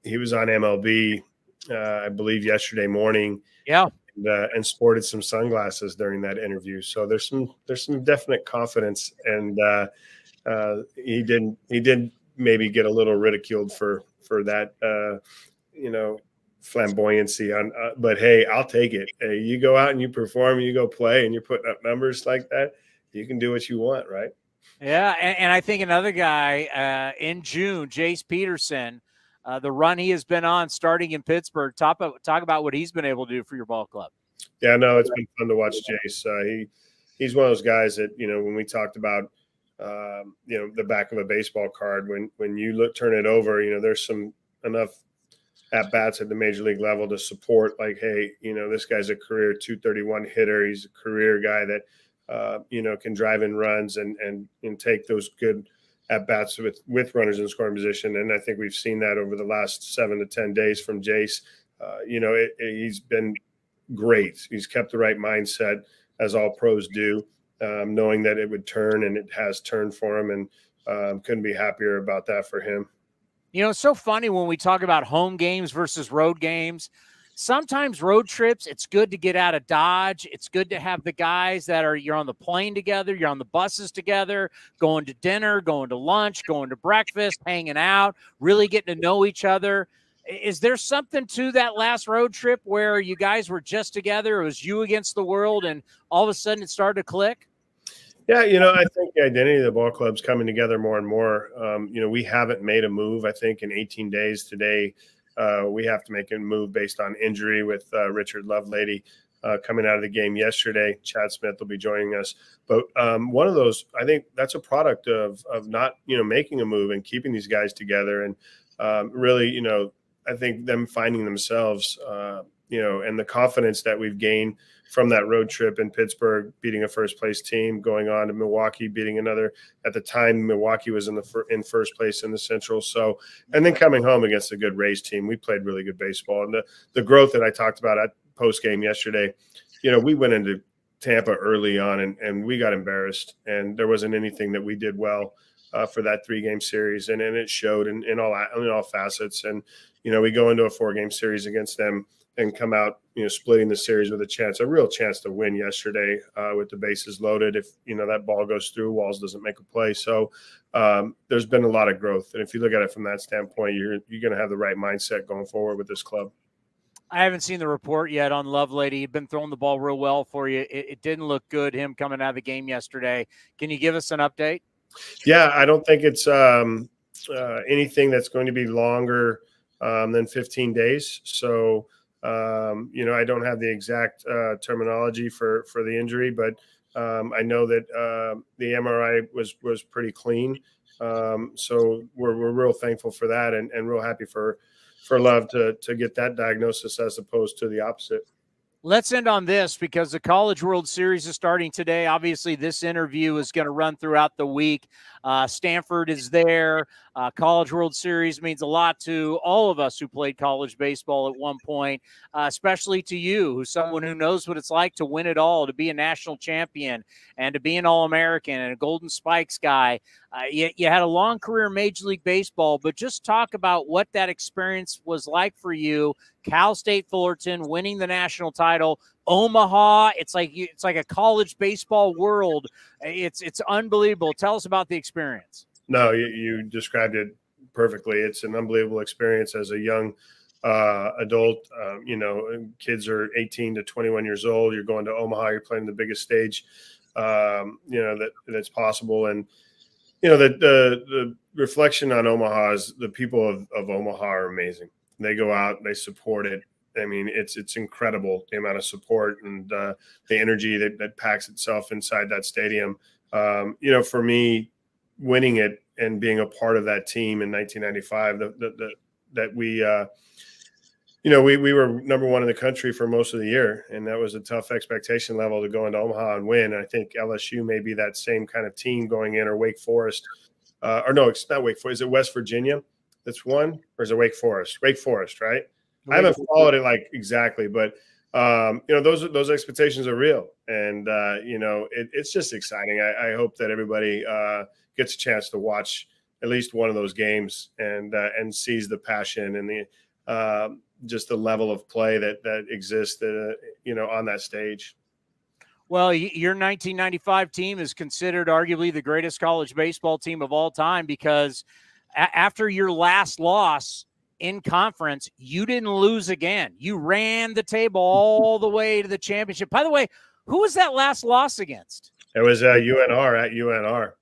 he was on MLB, I believe, yesterday morning. Yeah. And sported some sunglasses during that interview. So there's some definite confidence, and he did maybe get a little ridiculed for that, flamboyancy on, but hey, I'll take it. Hey, you go out and you perform, you go play, and you're putting up numbers like that, you can do what you want, right? Yeah, and I think another guy in June, Jace Peterson, the run he has been on starting in Pittsburgh. Talk about what he's been able to do for your ball club. Yeah, no, it's been fun to watch Jace. He's one of those guys that, when we talked about, the back of a baseball card, when you turn it over, there's enough at bats at the major league level to support, like, hey, this guy's a career 231 hitter. He's a career guy that, can drive in runs and take those good at bats with runners in scoring position. And I think we've seen that over the last 7 to 10 days from Jace. He's been great. He's kept the right mindset, as all pros do, knowing that it would turn, and it has turned for him, and couldn't be happier about that for him. It's so funny when we talk about home games versus road games. sometimes road trips, it's good to get out of Dodge. It's good to have the guys that you're on the plane together, you're on the buses together, going to dinner, going to lunch, going to breakfast, hanging out, really getting to know each other. Is there something to that last road trip where you guys were just together? It was you against the world, and all of a sudden it started to click? Yeah, I think the identity of the ball club's coming together more and more. We haven't made a move, I think, in 18 days today. We have to make a move based on injury with Richard Lovelady coming out of the game yesterday. Chad Smith will be joining us. But one of those, I think that's a product of not, making a move and keeping these guys together. And really, I think them finding themselves, and the confidence that we've gained from that road trip in Pittsburgh, beating a first-place team, going on to Milwaukee, beating another. At the time, Milwaukee was in first place in the Central. So, and then coming home against a good Rays team, we played really good baseball. And the growth that I talked about at post-game yesterday, we went into Tampa early on and we got embarrassed. And there wasn't anything that we did well for that 3-game series. And it showed in all facets. And, we go into a 4-game series against them and come out, splitting the series with a real chance to win yesterday with the bases loaded. If, that ball goes through, Walls doesn't make a play. So there's been a lot of growth. And if you look at it from that standpoint, you're going to have the right mindset going forward with this club. I haven't seen the report yet on Lovelady. He'd been throwing the ball real well for you. It didn't look good, him coming out of the game yesterday. Can you give us an update? Yeah, I don't think it's anything that's going to be longer than 15 days. So, I don't have the exact terminology for the injury, but I know that the MRI was pretty clean. So we're real thankful for that and real happy for Love to get that diagnosis as opposed to the opposite. Let's end on this because the College World Series is starting today. Obviously, this interview is going to run throughout the week. Stanford is there. College World Series means a lot to all of us who played college baseball at one point, especially to you, who's someone who knows what it's like to win it all, to be a national champion, and to be an All-American and a Golden Spikes guy. You had a long career in Major League Baseball, but just talk about what that experience was like for you. Cal State Fullerton winning the national title, Omaha. It's like a college baseball world. It's unbelievable. Tell us about the experience. No, you described it perfectly. It's an unbelievable experience as a young adult. Kids are 18 to 21 years old. You're going to Omaha. You're playing the biggest stage, that's possible. And the reflection on Omaha is the people of Omaha are amazing. They go out, they support it. I mean, it's incredible, the amount of support and the energy that packs itself inside that stadium. For me, winning it and being a part of that team in 1995, that we were number one in the country for most of the year, and that was a tough expectation level to go into Omaha and win. And I think LSU may be that same kind of team going in, or Wake Forest, or no, it's not Wake Forest. Is it West Virginia that's won, or is it Wake Forest? Wake Forest, right? I haven't followed it like exactly, but those expectations are real, and it's just exciting. I hope that everybody gets a chance to watch at least one of those games and sees the passion and the just the level of play that exists on that stage. Well, your 1995 team is considered arguably the greatest college baseball team of all time because after your last loss in conference, you didn't lose again. You ran the table all the way to the championship. By the way, who was that last loss against? It was UNR at UNR.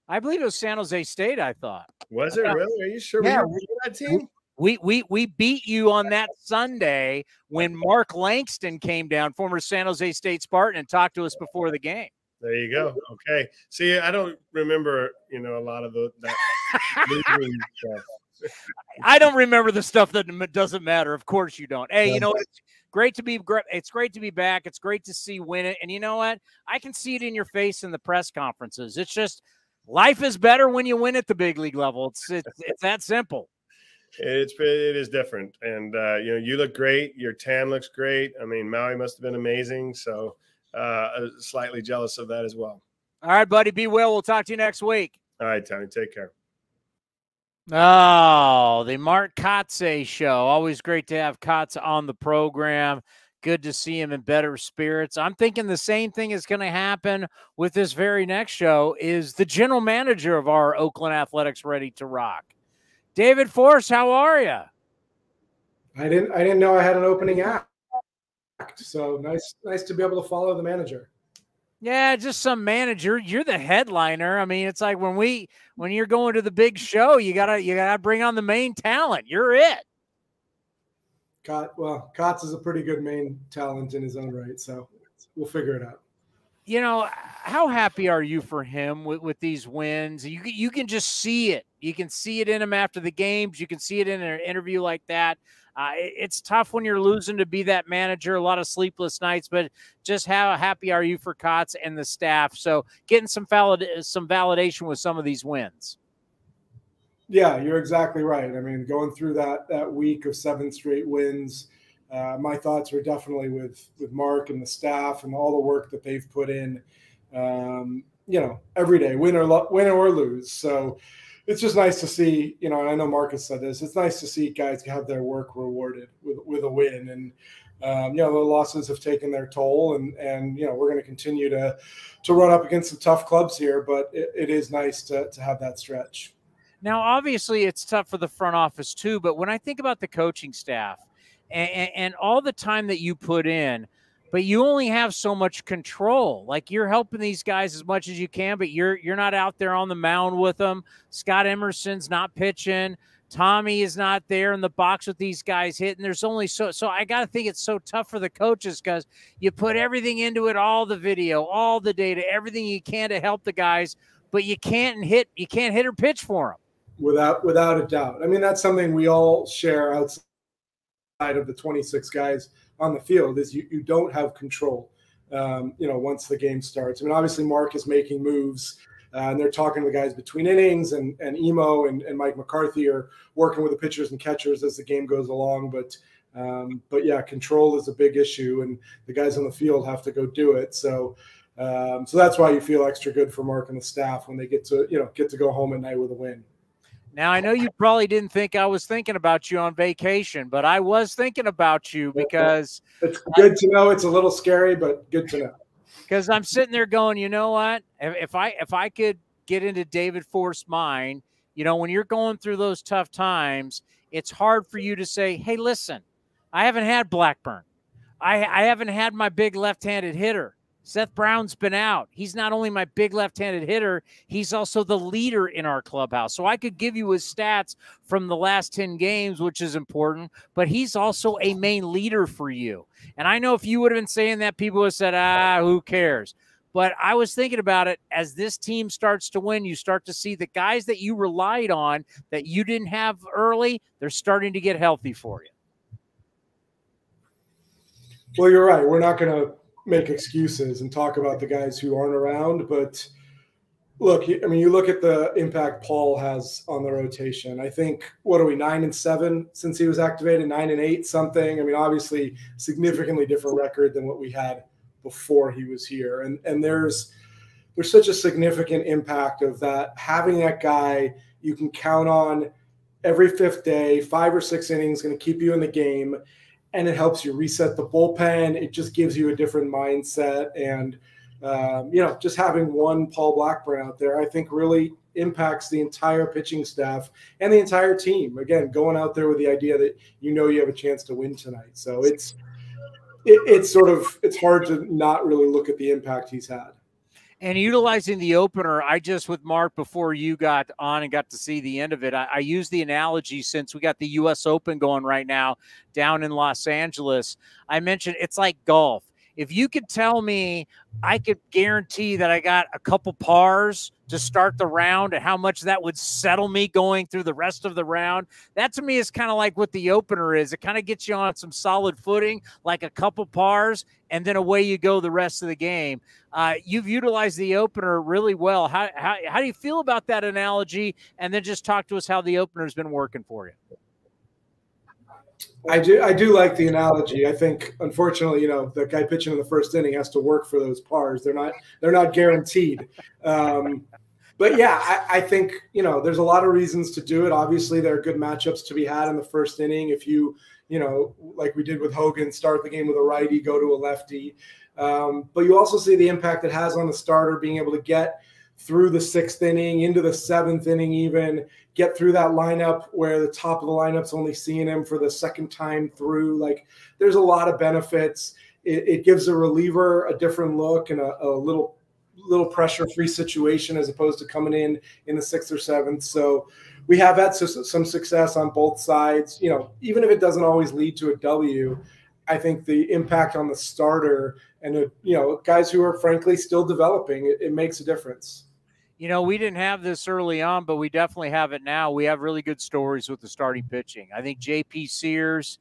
I believe it was San Jose State, I thought. Was it really? Are you sure? Yeah, we were that team? We beat you on that Sunday when Mark Langston came down, former San Jose State Spartan, and talked to us before the game. There you go. Okay. See, I don't remember, a lot of that stuff. I don't remember the stuff that doesn't matter. Of course you don't. Hey, it's great to be back. It's great to see win it. And you know what? I can see it in your face in the press conferences. It's just life is better when you win at the big league level. It's that simple. It is different. And, you look great. Your tan looks great. I mean, Maui must have been amazing. So slightly jealous of that as well. All right, buddy. Be well. We'll talk to you next week. All right, Tony. Take care. Oh, the Mark Kotze show. Always great to have Kotze on the program. Good to see him in better spirits. I'm thinking the same thing is going to happen with this very next show. Is the general manager of our Oakland Athletics ready to rock? David Force, how are you? I didn't know I had an opening act. So nice to be able to follow the manager. Yeah, just some manager. You're the headliner. I mean, it's like when you're going to the big show, you gotta bring on the main talent. You're it. Kotz is a pretty good main talent in his own right, so we'll figure it out. You know, how happy are you for him with these wins? You can just see it. You can see it in him after the games. You can see it in an interview like that. It's tough when you're losing to be that manager, a lot of sleepless nights, but just how happy are you for Kotz and the staff? So getting some validation with some of these wins. Yeah, you're exactly right. I mean, going through that week of 7 straight wins, my thoughts were definitely with Mark and the staff and all the work that they've put in, every day, win or lose. So it's just nice to see, and I know Marcus said this, it's nice to see guys have their work rewarded with a win. And, the losses have taken their toll and we're going to continue to run up against some tough clubs here, but it is nice to have that stretch. Now, obviously it's tough for the front office too, but when I think about the coaching staff and all the time that you put in, but you only have so much control. Like you're helping these guys as much as you can, but you're not out there on the mound with them. Scott Emerson's not pitching. Tommy is not there in the box with these guys hitting. There's only so I got to think it's so tough for the coaches because you put everything into it, all the video, all the data, everything you can to help the guys, but you can't hit or pitch for them. Without a doubt. I mean, that's something we all share outside of the 26 guys on the field is you don't have control, once the game starts. I mean, obviously Mark is making moves and they're talking to the guys between innings and Emo and Mike McCarthy are working with the pitchers and catchers as the game goes along. But yeah, control is a big issue and the guys on the field have to go do it. So that's why you feel extra good for Mark and the staff when they get to go home at night with a win. Now, I know you probably didn't think I was thinking about you on vacation, but I was thinking about you because it's good to know. It's a little scary, but good to know. Because I'm sitting there going, you know what? If I could get into David Force's mind, when you're going through those tough times, it's hard for you to say, hey, listen, I haven't had Blackburn. I haven't had my big left-handed hitter. Seth Brown's been out. He's not only my big left-handed hitter, he's also the leader in our clubhouse. So I could give you his stats from the last 10 games, which is important, but he's also a main leader for you. And I know if you would have been saying that, people would have said, who cares? But I was thinking about it as this team starts to win, you start to see the guys that you relied on that you didn't have early, they're starting to get healthy for you. Well, you're right. We're not going to make excuses and talk about the guys who aren't around, but look, I mean, you look at the impact Paul has on the rotation. I think, what are we, 9-7 since he was activated, 9-8 something. I mean, obviously significantly different record than what we had before he was here. And there's such a significant impact of that. Having that guy you can count on every fifth day, 5 or 6 innings, going to keep you in the game. And it helps you reset the bullpen. It just gives you a different mindset. And, just having one Paul Blackburn out there, I think really impacts the entire pitching staff and the entire team. Again, going out there with the idea that you have a chance to win tonight. So it's hard to not really look at the impact he's had. And utilizing the opener, with Mark before you got on and got to see the end of it, I use the analogy since we got the U.S. Open going right now down in Los Angeles. I mentioned it's like golf. If you could tell me, I could guarantee that I got a couple pars to start the round and how much that would settle me going through the rest of the round. That to me is kind of like what the opener is. It kind of gets you on some solid footing, like a couple pars, and then away you go the rest of the game. You've utilized the opener really well. How do you feel about that analogy? And then just talk to us how the opener has been working for you. I do like the analogy. I think, unfortunately, the guy pitching in the first inning has to work for those pars. They're not guaranteed. But yeah, I think, there's a lot of reasons to do it. Obviously, there are good matchups to be had in the first inning. If you, like we did with Hogan, start the game with a righty, go to a lefty. But you also see the impact it has on the starter, being able to get through the 6th inning, into the 7th inning even, get through that lineup where the top of the lineup's only seeing him for the 2nd time through. Like, there's a lot of benefits. It gives a reliever a different look and a little pressure-free situation as opposed to coming in the 6th or 7th. So we have had some success on both sides. Even if it doesn't always lead to a W, I think the impact on the starter and guys who are frankly still developing, it makes a difference. We didn't have this early on, but we definitely have it now. We have really good stories with the starting pitching. I think J.P. Sears,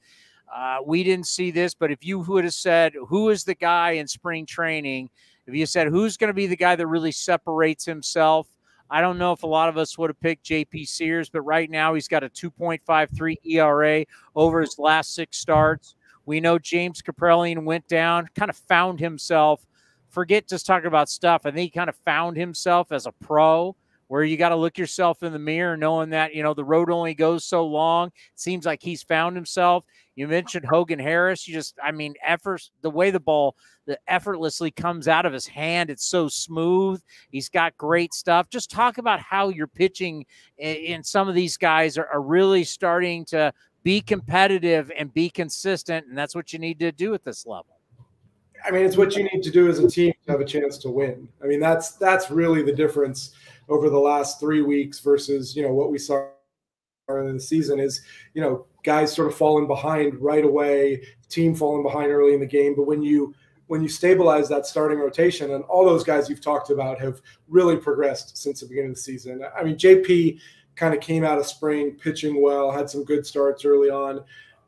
we didn't see this, but if you would have said, who is the guy in spring training, if you said, who's going to be the guy that really separates himself, I don't know if a lot of us would have picked J.P. Sears, but right now he's got a 2.53 ERA over his last 6 starts. We know James Kaprielian went down, kind of found himself. Forget just talking about stuff. I think he kind of found himself as a pro, where you got to look yourself in the mirror knowing that, the road only goes so long. It seems like he's found himself. You mentioned Hogan Harris. Effort, the way the ball that effortlessly comes out of his hand, it's so smooth. He's got great stuff. Just talk about how you're pitching, and some of these guys are really starting to be competitive and be consistent, and that's what you need to do at this level. It's what you need to do as a team to have a chance to win. That's really the difference over the last 3 weeks versus, what we saw in the season is, guys sort of falling behind right away, team falling behind early in the game. But when you stabilize that starting rotation, and all those guys you've talked about have really progressed since the beginning of the season. JP kind of came out of spring pitching well, had some good starts early on.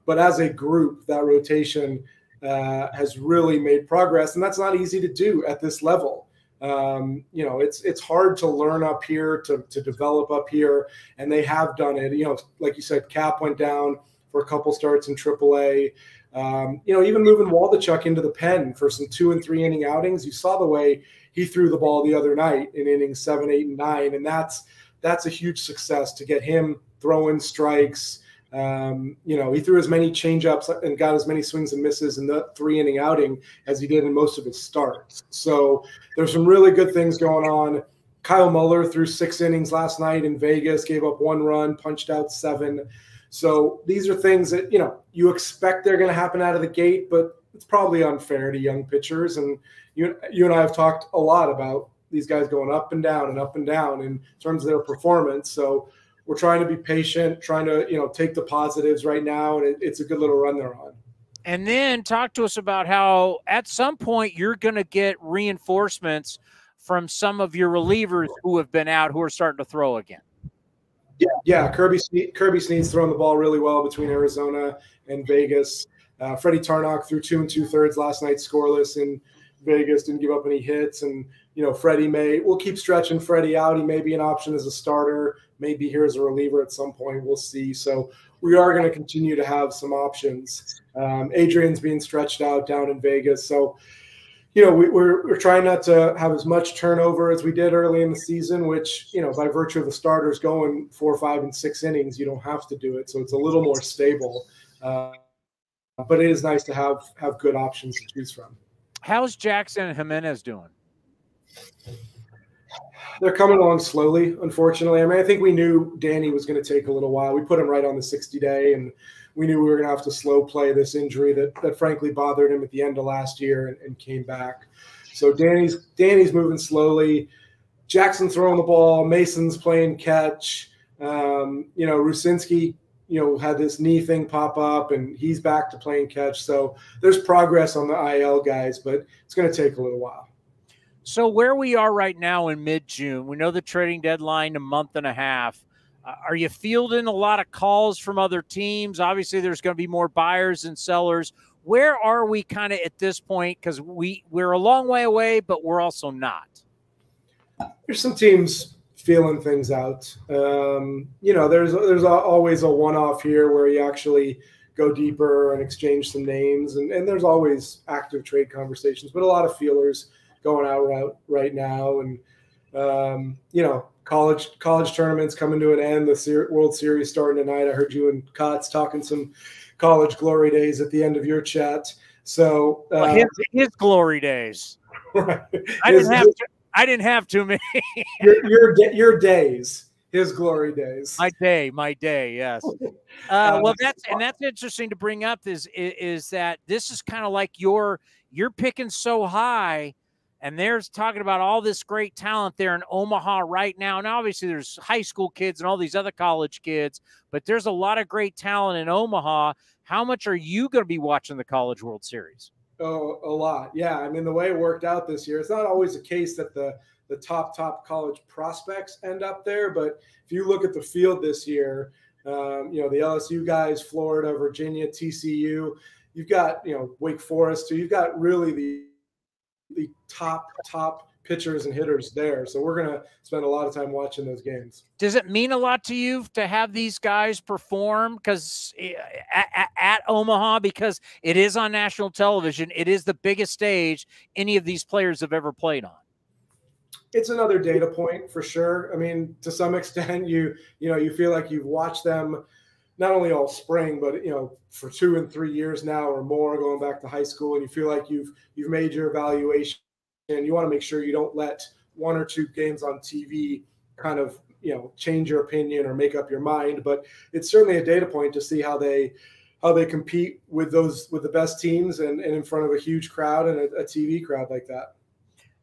But as a group, that rotation has really made progress, and that's not easy to do at this level. It's hard to learn up here, to develop up here, and they have done it. Like you said, Cap went down for a couple starts in AAA. Even moving Waldichuk into the pen for some 2 and 3 inning outings. You saw the way he threw the ball the other night in innings 7, 8, and 9, and that's a huge success to get him throwing strikes. He threw as many changeups and got as many swings and misses in the 3 inning outing as he did in most of his starts. So there's some really good things going on. Kyle Muller threw 6 innings last night in Vegas, gave up 1 run, punched out 7. So these are things that, you expect they're going to happen out of the gate, but it's probably unfair to young pitchers. And you and I have talked a lot about these guys going up and down in terms of their performance. So we're trying to be patient, trying to, take the positives right now, and it's a good little run they're on. And then talk to us about how at some point you're going to get reinforcements from some of your relievers who have been out, who are starting to throw again. Yeah. Kirby Snead's throwing the ball really well between Arizona and Vegas. Freddie Tarnock threw 2 2/3 last night, scoreless in Vegas, didn't give up any hits. And, we'll keep stretching Freddie out. He may be an option as a starter, maybe here as a reliever at some point. We'll see. So we are going to continue to have some options. Adrian's being stretched out down in Vegas. So, we're trying not to have as much turnover as we did early in the season, which, by virtue of the starters going 4, 5, and 6 innings, you don't have to do it. So it's a little more stable. But it is nice to have good options to choose from. How's Jackson and Jimenez doing? They're coming along slowly, unfortunately. I think we knew Danny was going to take a little while. We put him right on the 60-day, and we knew we were going to have to slow play this injury that frankly bothered him at the end of last year and came back. So Danny's moving slowly. Jackson's throwing the ball. Mason's playing catch. Rucinski, had this knee thing pop up, and he's back to playing catch. So there's progress on the IL guys, but it's going to take a little while. So where we are right now in mid-June, we know the trading deadline a month and a half. Are you fielding a lot of calls from other teams? Obviously, there's going to be more buyers and sellers. Where are we kind of at this point? Because we're a long way away, but we're also not. There's some teams feeling things out. There's always a one-off here where you actually go deeper and exchange some names, and there's always active trade conversations, but a lot of feelers going out right now. And, You know, college tournaments coming to an end. The World Series starting tonight. I heard you and Kotz talking some college glory days at the end of your chat. So his glory days. Right. I didn't have too many. your days. His glory days. My day, yes. Well, that's interesting to bring up is that this is kind of like you're picking so high, and there's talking about all this great talent there in Omaha right now. And obviously there's high school kids and all these other college kids, but there's a lot of great talent in Omaha. How much are you going to be watching the College World Series? Oh, a lot. Yeah. I mean, the way it worked out this year, it's not always the case that the top college prospects end up there. But if you look at the field this year, you know, the LSU guys, Florida, Virginia, TCU, you've got, you know, Wake Forest. So you've got really the top pitchers and hitters there. So we're going to spend a lot of time watching those games. Does it mean a lot to you to have these guys perform at Omaha, because it is on national television? It is the biggest stage any of these players have ever played on. It's another data point for sure. I mean, to some extent, you feel like you've watched them not only all spring, but, you know, for 2 and 3 years now or more, going back to high school, and you feel like you've made your evaluation, and you want to make sure you don't let 1 or 2 games on TV kind of, you know, change your opinion or make up your mind. But it's certainly a data point to see how they compete with the best teams and in front of a huge crowd and a TV crowd like that.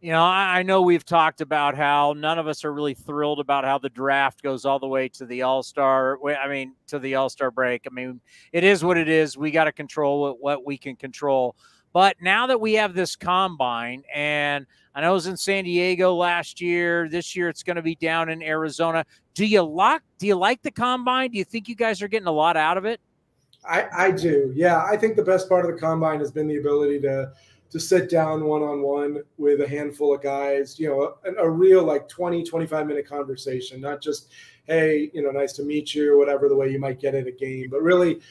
You know, I know we've talked about how none of us are really thrilled about how the draft goes all the way to the All-Star. To the All-Star break. I mean, it is what it is. We got to control what we can control. But now that we have this combine, and I know it was in San Diego last year, this year it's going to be down in Arizona. Do you like the combine? Do you think you guys are getting a lot out of it? I do. Yeah, I think the best part of the combine has been the ability to sit down one-on-one with a handful of guys, you know, a real like 20, 25-minute conversation, not just, hey, you know, nice to meet you or whatever, the way you might get at a game, but really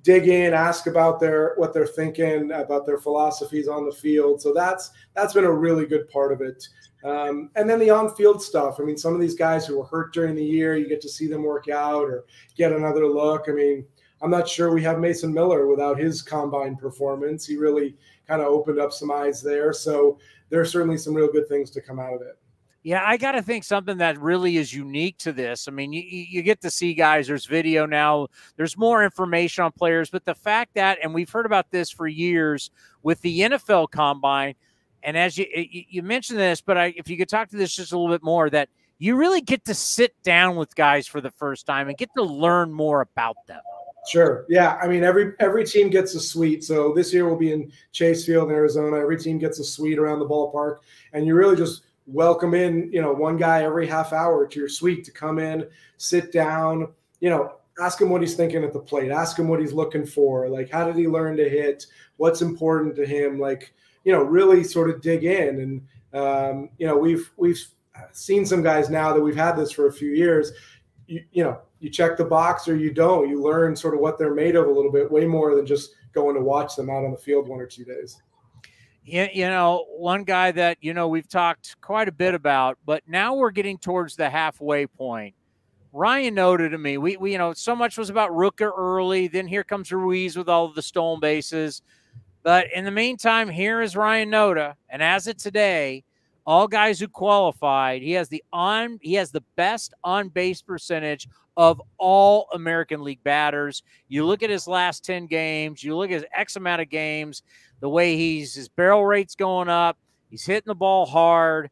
dig in, ask about what they're thinking, about their philosophies on the field. So that's been a really good part of it. And then the on-field stuff. I mean, some of these guys who were hurt during the year, you get to see them work out or get another look. I mean, I'm not sure we have Mason Miller without his combine performance. He really kind of opened up some eyes there. So there are certainly some real good things to come out of it. Yeah, I got to think something that really is unique to this. I mean, you get to see guys, there's video now, there's more information on players, but the fact that, and we've heard about this for years with the NFL Combine, and as you mentioned this, but if you could talk to this just a little bit more, that you really get to sit down with guys for the first time and get to learn more about them. Sure. Yeah. I mean, every team gets a suite. So this year we'll be in Chase Field in Arizona. Every team gets a suite around the ballpark, and you really just welcome in, you know, one guy every half hour to your suite to come in, sit down, you know, ask him what he's thinking at the plate, ask him what he's looking for. Like, how did he learn to hit? What's important to him? Like, you know, really sort of dig in. And, you know, we've seen some guys now that we've had this for a few years, you know, you check the box or you don't. You learn sort of what they're made of a little bit, way more than just going to watch them out on the field 1 or 2 days. Yeah, you know, one guy that, you know, we've talked quite a bit about, but now we're getting towards the halfway point. Ryan noted to me, we you know, so much was about Rooker early, then here comes Ruiz with all of the stolen bases. But in the meantime, here is Ryan Noda, and as of today, all guys who qualified, he has the best on-base percentage of all American League batters. You look at his last 10 games, you look at his X amount of games, the way his barrel rate's going up, he's hitting the ball hard.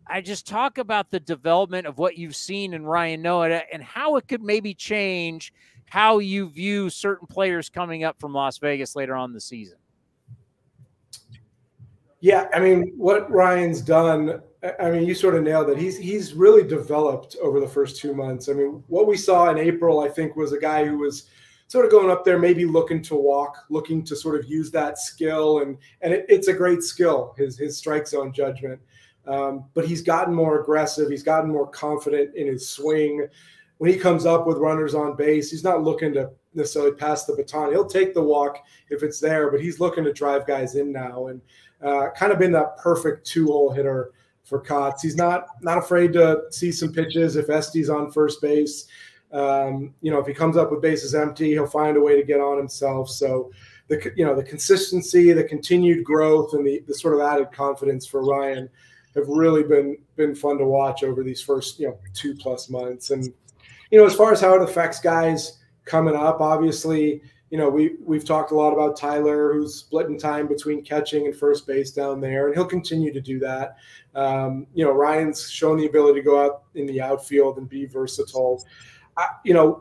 I just talk about the development of what you've seen in Ryan Noda and how it could maybe change how you view certain players coming up from Las Vegas later on in the season. Yeah, I mean, what Ryan's done, I mean, you sort of nailed it. He's really developed over the first 2 months. I mean, what we saw in April, I think, was a guy who was sort of going up there, maybe looking to walk, looking to sort of use that skill. And it's a great skill, his strike zone judgment. But he's gotten more aggressive. He's gotten more confident in his swing. When he comes up with runners on base, he's not looking to necessarily pass the baton. He'll take the walk if it's there, but he's looking to drive guys in now. And kind of been that perfect 2-hole hitter for Kotz. He's not afraid to see some pitches if Este's on first base. If he comes up with bases empty, he'll find a way to get on himself. So the consistency, the continued growth, and the sort of added confidence for Ryan have really been fun to watch over these first 2+ months. And as far as how it affects guys coming up, obviously, we've talked a lot about Tyler, who's splitting time between catching and first base down there, and he'll continue to do that. Ryan's shown the ability to go out in the outfield and be versatile.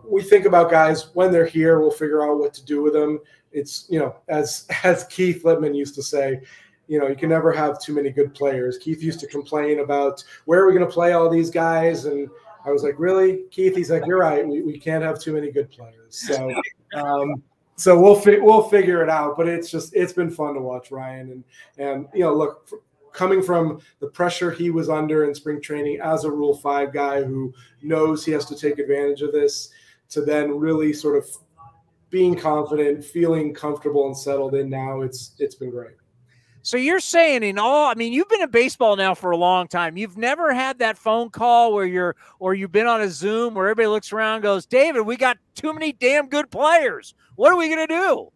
We think about guys when they're here, we'll figure out what to do with them. It's, as Keith Littman used to say, you can never have too many good players. Keith used to complain about where are we going to play all these guys, and I was like, really, Keith? He's like, you're right. We can't have too many good players. So, so we'll figure it out. But it's been fun to watch Ryan, and look, coming from the pressure he was under in spring training as a Rule 5 guy who knows he has to take advantage of this, to then really sort of being confident, feeling comfortable and settled in now, it's been great. So you're saying you've been in baseball now for a long time. You've never had that phone call or you've been on a Zoom where everybody looks around and goes, David, we got too many damn good players. What are we going to do?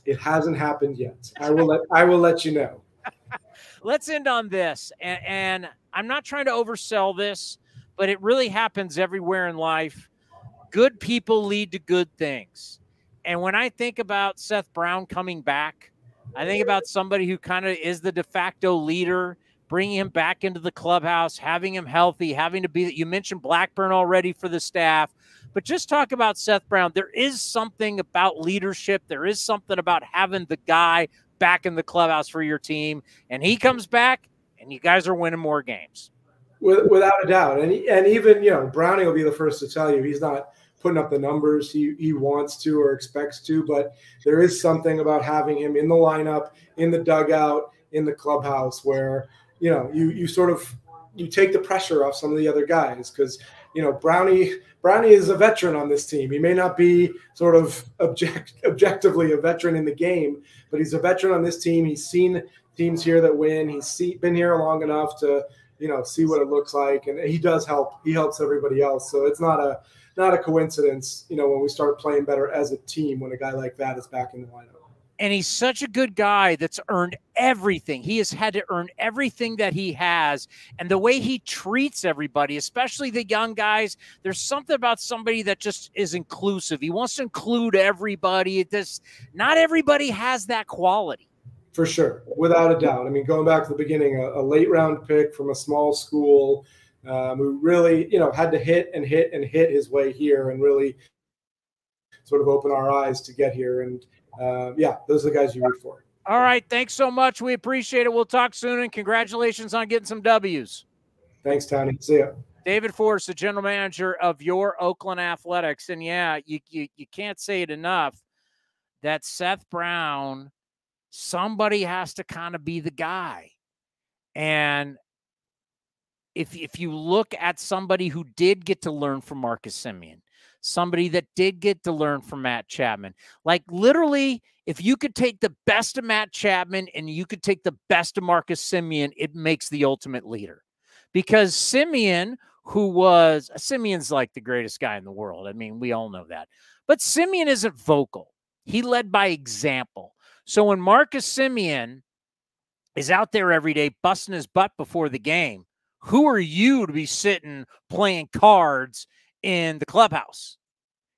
It hasn't happened yet. I will let you know. Let's end on this. And I'm not trying to oversell this, but it really happens everywhere in life. Good people lead to good things. And when I think about Seth Brown coming back, I think about somebody who kind of is the de facto leader, bringing him back into the clubhouse, having him healthy, having to be – you mentioned Blackburn already for the staff. But just talk about Seth Brown. There is something about leadership. There is something about having the guy back in the clubhouse for your team. And he comes back, and you guys are winning more games. Without a doubt. And even, Brownie will be the first to tell you he's not – putting up the numbers he wants to or expects to, but there is something about having him in the lineup, in the dugout, in the clubhouse where, you sort of, you take the pressure off some of the other guys because, Brownie is a veteran on this team. He may not be sort of objectively a veteran in the game, but he's a veteran on this team. He's seen teams here that win. He's been here long enough to, see what it looks like. And he does help. He helps everybody else. So it's not a coincidence, when we start playing better as a team, when a guy like that is back in the lineup. And he's such a good guy that's earned everything. He has had to earn everything that he has. And the way he treats everybody, especially the young guys, there's something about somebody that just is inclusive. He wants to include everybody. Not everybody has that quality. For sure, without a doubt. I mean, going back to the beginning, a late round pick from a small school, who really, had to hit his way here and really sort of open our eyes to get here. And those are the guys you root for. All right. Thanks so much. We appreciate it. We'll talk soon, and congratulations on getting some W's. Thanks, Tony. See ya. David Forrest, the general manager of your Oakland Athletics. And you can't say it enough that Seth Brown, somebody has to kind of be the guy. And if you look at somebody who did get to learn from Marcus Semien, somebody that did get to learn from Matt Chapman, like literally, if you could take the best of Matt Chapman and you could take the best of Marcus Semien, it makes the ultimate leader. Because Semion's like the greatest guy in the world. I mean, we all know that. But Semien isn't vocal. He led by example. So when Marcus Semien is out there every day busting his butt before the game, who are you to be sitting playing cards in the clubhouse?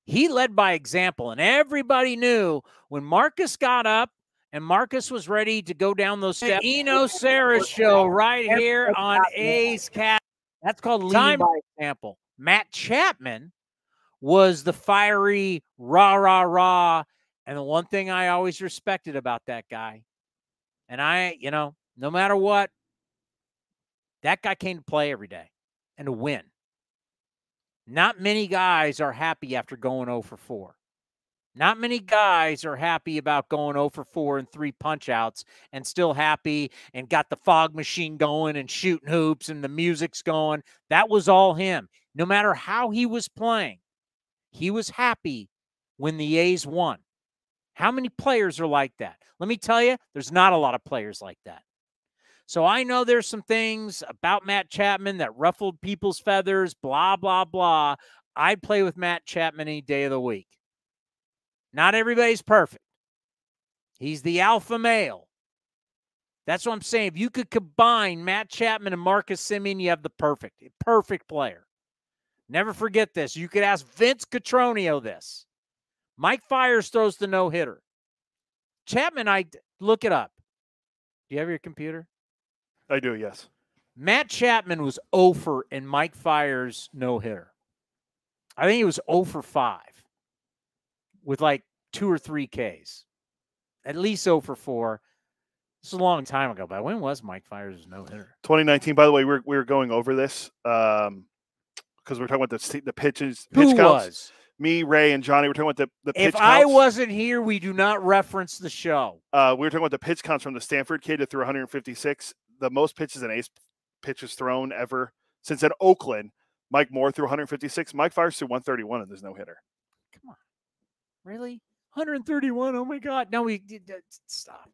He led by example, and everybody knew when Marcus got up and Marcus was ready to go down those steps. Eno Sarah show right here on A's Cat. That's called leading by example. Matt Chapman was the fiery rah, rah, rah. And the one thing I always respected about that guy, and no matter what, that guy came to play every day and to win. Not many guys are happy after going 0 for 4. Not many guys are happy about going 0 for 4 and 3 punch-outs and still happy and got the fog machine going and shooting hoops and the music's going. That was all him. No matter how he was playing, he was happy when the A's won. How many players are like that? Let me tell you, there's not a lot of players like that. So I know there's some things about Matt Chapman that ruffled people's feathers, blah, blah, blah. I'd play with Matt Chapman any day of the week. Not everybody's perfect. He's the alpha male. That's what I'm saying. If you could combine Matt Chapman and Marcus Semien, you have the perfect player. Never forget this. You could ask Vince Cotroneo this. Mike Fiers throws the no-hitter. Chapman, look it up. Do you have your computer? I do, yes. Matt Chapman was 0 for in Mike Fiers' no-hitter. I think he was 0 for 5 with like 2 or 3 Ks. At least 0 for 4. This is a long time ago, but when was Mike Fiers' no-hitter? 2019. By the way, we were going over this because we're talking about the pitches. Who counts. Was? Me, Ray, and Johnny. We're talking about the pitch If counts. I wasn't here, we do not reference the show. We were talking about the pitch counts from the Stanford kid that threw 156. The most pitches an ace pitches thrown ever since in Oakland. Mike Moore threw 156. Mike Fiers threw 131, and there's no hitter. Come on, really? 131? Oh my God! No, we stop.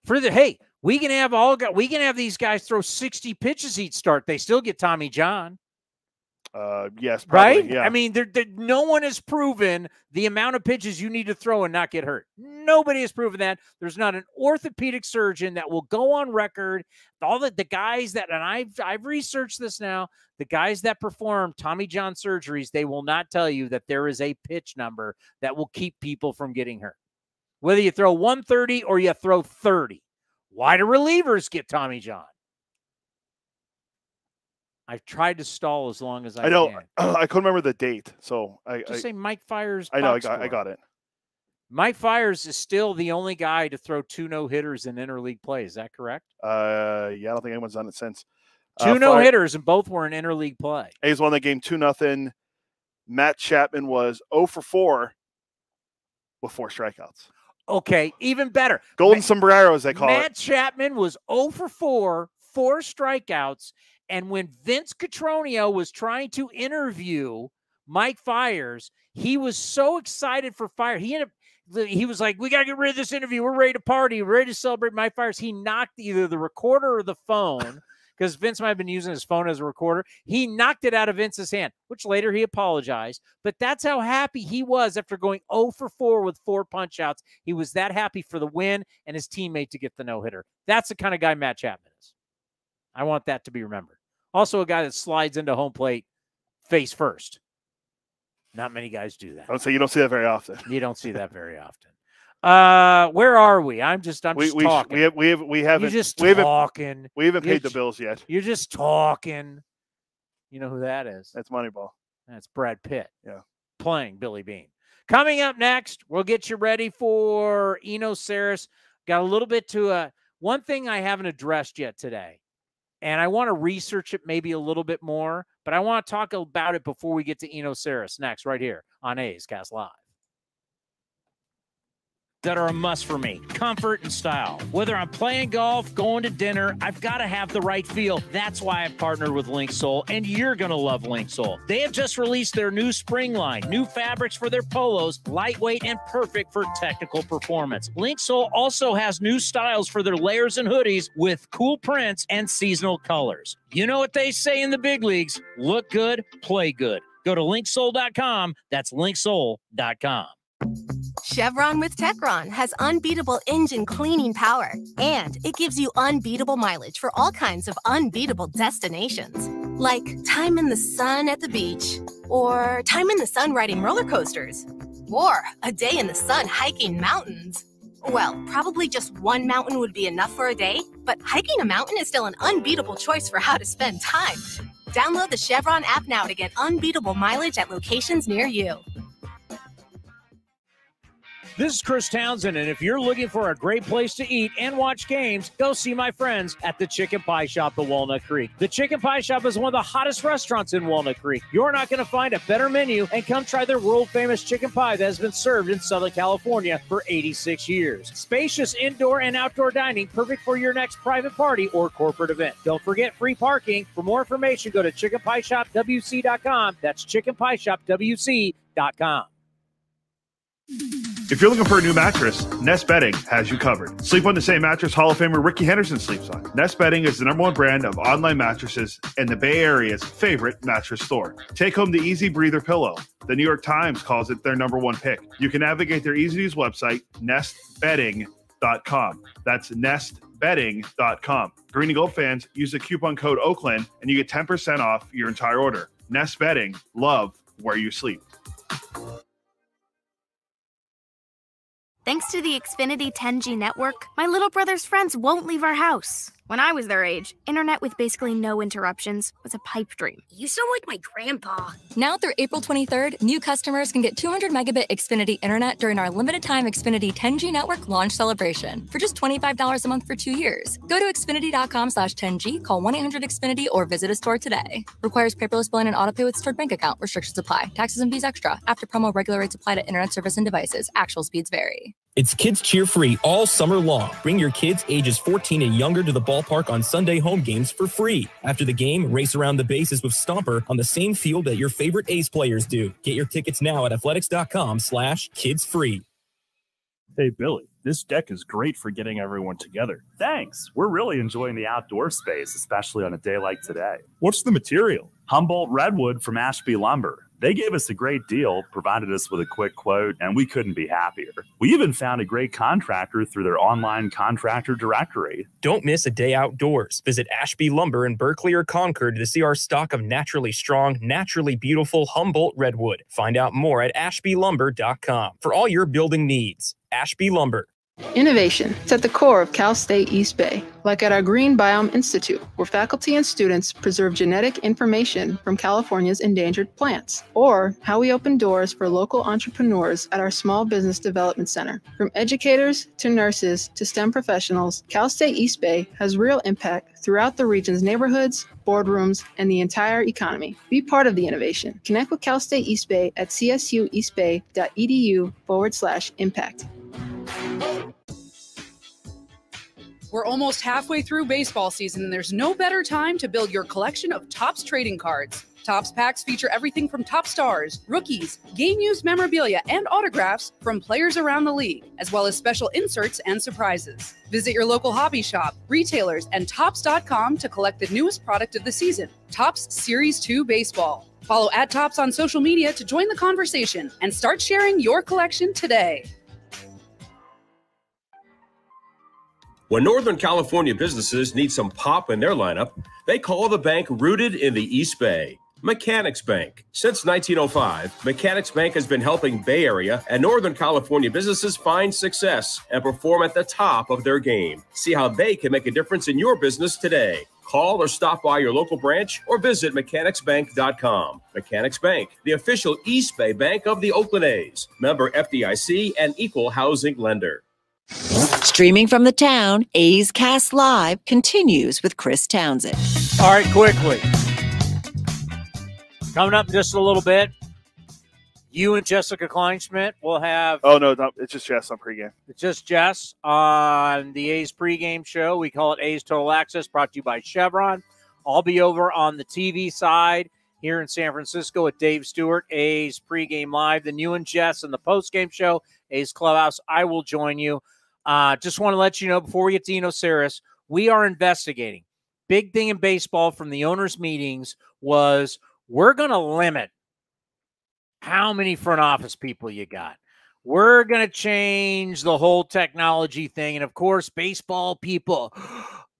Hey, we can have these guys throw 60 pitches each start. They still get Tommy John. Yes, probably, right? Yeah. I mean, no one has proven the amount of pitches you need to throw and not get hurt. Nobody has proven that. There's not an orthopedic surgeon that will go on record. All the guys that, and I've researched this now, the guys that perform Tommy John surgeries, they will not tell you that there is a pitch number that will keep people from getting hurt. Whether you throw 130 or you throw 30. Why do relievers get Tommy John? I've tried to stall as long as I can. I couldn't remember the date, so I say Mike Fiers. I know I got it. Mike Fiers is still the only guy to throw 2 no-hitters in interleague play. Is that correct? Yeah, I don't think anyone's done it since. 2 no-hitters, and both were in interleague play. A's won the game 2-0. Matt Chapman was 0 for 4 with 4 strikeouts. Okay, even better. Golden sombreros, they call it. Matt Chapman was 0 for 4, 4 strikeouts. And when Vince Cotroneo was trying to interview Mike Fiers, he was so excited for Fiers. He was like, we got to get rid of this interview. We're ready to party. We're ready to celebrate Mike Fiers. He knocked either the recorder or the phone, because Vince might have been using his phone as a recorder. He knocked it out of Vince's hand, which later he apologized. But that's how happy he was after going 0 for 4 with 4 punch-outs. He was that happy for the win and his teammate to get the no-hitter. That's the kind of guy Matt Chapman is. I want that to be remembered. Also a guy that slides into home plate face first. Not many guys do that. I would say you don't see that very often. You don't see that very often. Where are we? I'm just talking. We haven't paid the bills yet. You're just talking. You know who that is? That's Moneyball. That's Brad Pitt. Yeah. Playing Billy Bean. Coming up next, we'll get you ready for Eno Saris. Got a little bit to one thing I haven't addressed yet today. And I want to research it maybe a little bit more, but I want to talk about it before we get to Eno Saris next, right here on A's Cast Live. That are a must for me. Comfort and style. Whether I'm playing golf, going to dinner, I've got to have the right feel. That's why I've partnered with Linksole, and you're going to love Linksole. They have just released their new spring line, new fabrics for their polos, lightweight and perfect for technical performance. Linksole also has new styles for their layers and hoodies with cool prints and seasonal colors. You know what they say in the big leagues, look good, play good. Go to linksole.com. That's linksole.com. Chevron with Techron has unbeatable engine cleaning power, and it gives you unbeatable mileage for all kinds of unbeatable destinations, like time in the sun at the beach, or time in the sun riding roller coasters, or a day in the sun hiking mountains. Well, probably just one mountain would be enough for a day, but hiking a mountain is still an unbeatable choice for how to spend time. Download the Chevron app now to get unbeatable mileage at locations near you. This is Chris Townsend, and if you're looking for a great place to eat and watch games, go see my friends at the Chicken Pie Shop at Walnut Creek. The Chicken Pie Shop is one of the hottest restaurants in Walnut Creek. You're not going to find a better menu, and come try their world-famous chicken pie that has been served in Southern California for 86 years. Spacious indoor and outdoor dining, perfect for your next private party or corporate event. Don't forget free parking. For more information, go to chickenpieshopwc.com. That's chickenpieshopwc.com. If you're looking for a new mattress, Nest Bedding has you covered. Sleep on the same mattress Hall of Famer Ricky Henderson sleeps on. Nest Bedding is the #1 brand of online mattresses and the Bay Area's favorite mattress store. Take home the Easy Breather pillow. The New York Times calls it their #1 pick. You can navigate their easy-to-use website, nestbedding.com. That's nestbedding.com. Green and Gold fans, use the coupon code Oakland and you get 10% off your entire order. Nest Bedding, love where you sleep. Thanks to the Xfinity 10G network, my little brother's friends won't leave our house. When I was their age, internet with basically no interruptions was a pipe dream. You sound like my grandpa. Now through April 23rd, new customers can get 200 megabit Xfinity internet during our limited time Xfinity 10G network launch celebration for just $25 a month for 2 years. Go to Xfinity.com/10G, call 1-800-XFINITY, or visit a store today. Requires paperless billing and autopay with stored bank account. Restrictions apply. Taxes and fees extra. After promo, regular rates apply to internet service and devices. Actual speeds vary. It's Kids Cheer Free all summer long. Bring your kids ages 14 and younger to the ballpark on Sunday home games for free. After the game, race around the bases with Stomper on the same field that your favorite A's players do. Get your tickets now at athletics.com/kidsfree. Hey, Billy, this deck is great for getting everyone together. Thanks. We're really enjoying the outdoor space, especially on a day like today. What's the material? Humboldt Redwood from Ashby Lumber. They gave us a great deal, provided us with a quick quote, and we couldn't be happier. We even found a great contractor through their online contractor directory. Don't miss a day outdoors. Visit Ashby Lumber in Berkeley or Concord to see our stock of naturally strong, naturally beautiful Humboldt Redwood. Find out more at ashbylumber.com for all your building needs. Ashby Lumber. Innovation is at the core of Cal State East Bay, like at our Green Biome Institute, where faculty and students preserve genetic information from California's endangered plants, or how we open doors for local entrepreneurs at our Small Business Development Center. From educators to nurses to STEM professionals, Cal State East Bay has real impact throughout the region's neighborhoods, boardrooms, and the entire economy. Be part of the innovation. Connect with Cal State East Bay at csueastbay.edu/impact. We're almost halfway through baseball season, and there's no better time to build your collection of Topps trading cards. Topps packs feature everything from top stars, rookies, game-used memorabilia, and autographs from players around the league, as well as special inserts and surprises. Visit your local hobby shop, retailers, and Topps.com to collect the newest product of the season, Topps Series 2 Baseball. Follow @Topps on social media to join the conversation and start sharing your collection today. When Northern California businesses need some pop in their lineup, they call the bank rooted in the East Bay, Mechanics Bank. Since 1905, Mechanics Bank has been helping Bay Area and Northern California businesses find success and perform at the top of their game. See how they can make a difference in your business today. Call or stop by your local branch or visit mechanicsbank.com. Mechanics Bank, the official East Bay bank of the Oakland A's. Member FDIC and equal housing lender. Streaming from the town, A's Cast Live continues with Chris Townsend. All right, quickly. Coming up in just a little bit, you and Jessica Kleinschmidt will have... Oh, no, it's just Jess on pregame. It's just Jess on the A's pregame show. We call it A's Total Access, brought to you by Chevron. I'll be over on the TV side here in San Francisco with Dave Stewart, A's pregame live. Then you and Jess in the postgame show, A's Clubhouse. I will join you. Just want to let you know before we get to Eno Saris, we are investigating. Big thing in baseball from the owners' meetings was we're going to limit how many front office people you got. We're going to change the whole technology thing. And, of course, baseball people.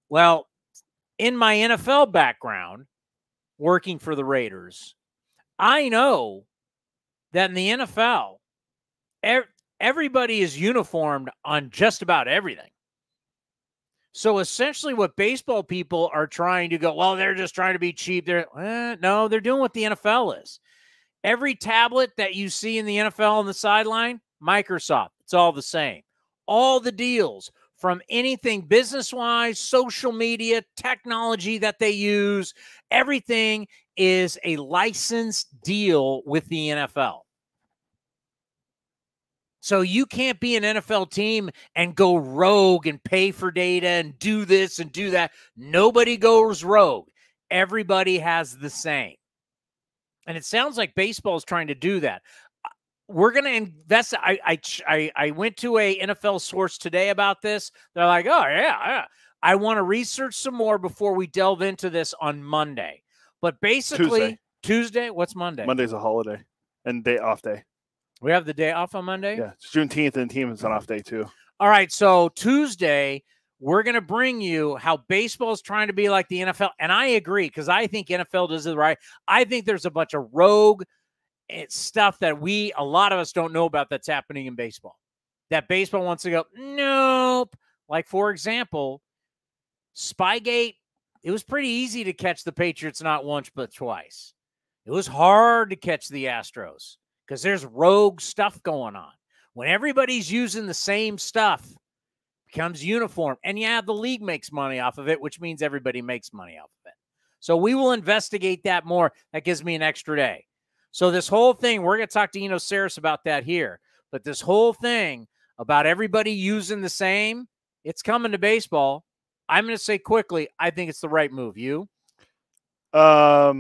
Well, in my NFL background, working for the Raiders, I know that in the NFL, everybody is uniformed on just about everything. So essentially what baseball people are trying to go, well, they're just trying to be cheap. No, they're doing what the NFL is. Every tablet that you see in the NFL on the sideline, Microsoft, it's all the same. All the deals from anything business-wise, social media, technology that they use, everything is a licensed deal with the NFL. So you can't be an NFL team and go rogue and pay for data and do this and do that. Nobody goes rogue. Everybody has the same. And it sounds like baseball is trying to do that. we're going to invest. I went to a NFL source today about this. They're like, oh, yeah. I want to research some more before we delve into this on Monday. But basically, Tuesday? What's Monday? Monday's a holiday and off day. We have the day off on Monday? Yeah, it's Juneteenth, and the team is an off day too. All right, so Tuesday, we're going to bring you how baseball is trying to be like the NFL. And I agree, because I think NFL does it right. I think there's a bunch of rogue stuff that a lot of us don't know about that's happening in baseball. That baseball wants to go, nope. Like, for example, Spygate, it was pretty easy to catch the Patriots not once but twice. It was hard to catch the Astros because there's rogue stuff going on. When everybody's using the same stuff, it becomes uniform. And yeah, the league makes money off of it, which means everybody makes money off of it. So we will investigate that more. That gives me an extra day. So this whole thing, we're going to talk to Eno Saris about that here. But this whole thing about everybody using the same, it's coming to baseball. I'm going to say quickly, I think it's the right move. You? I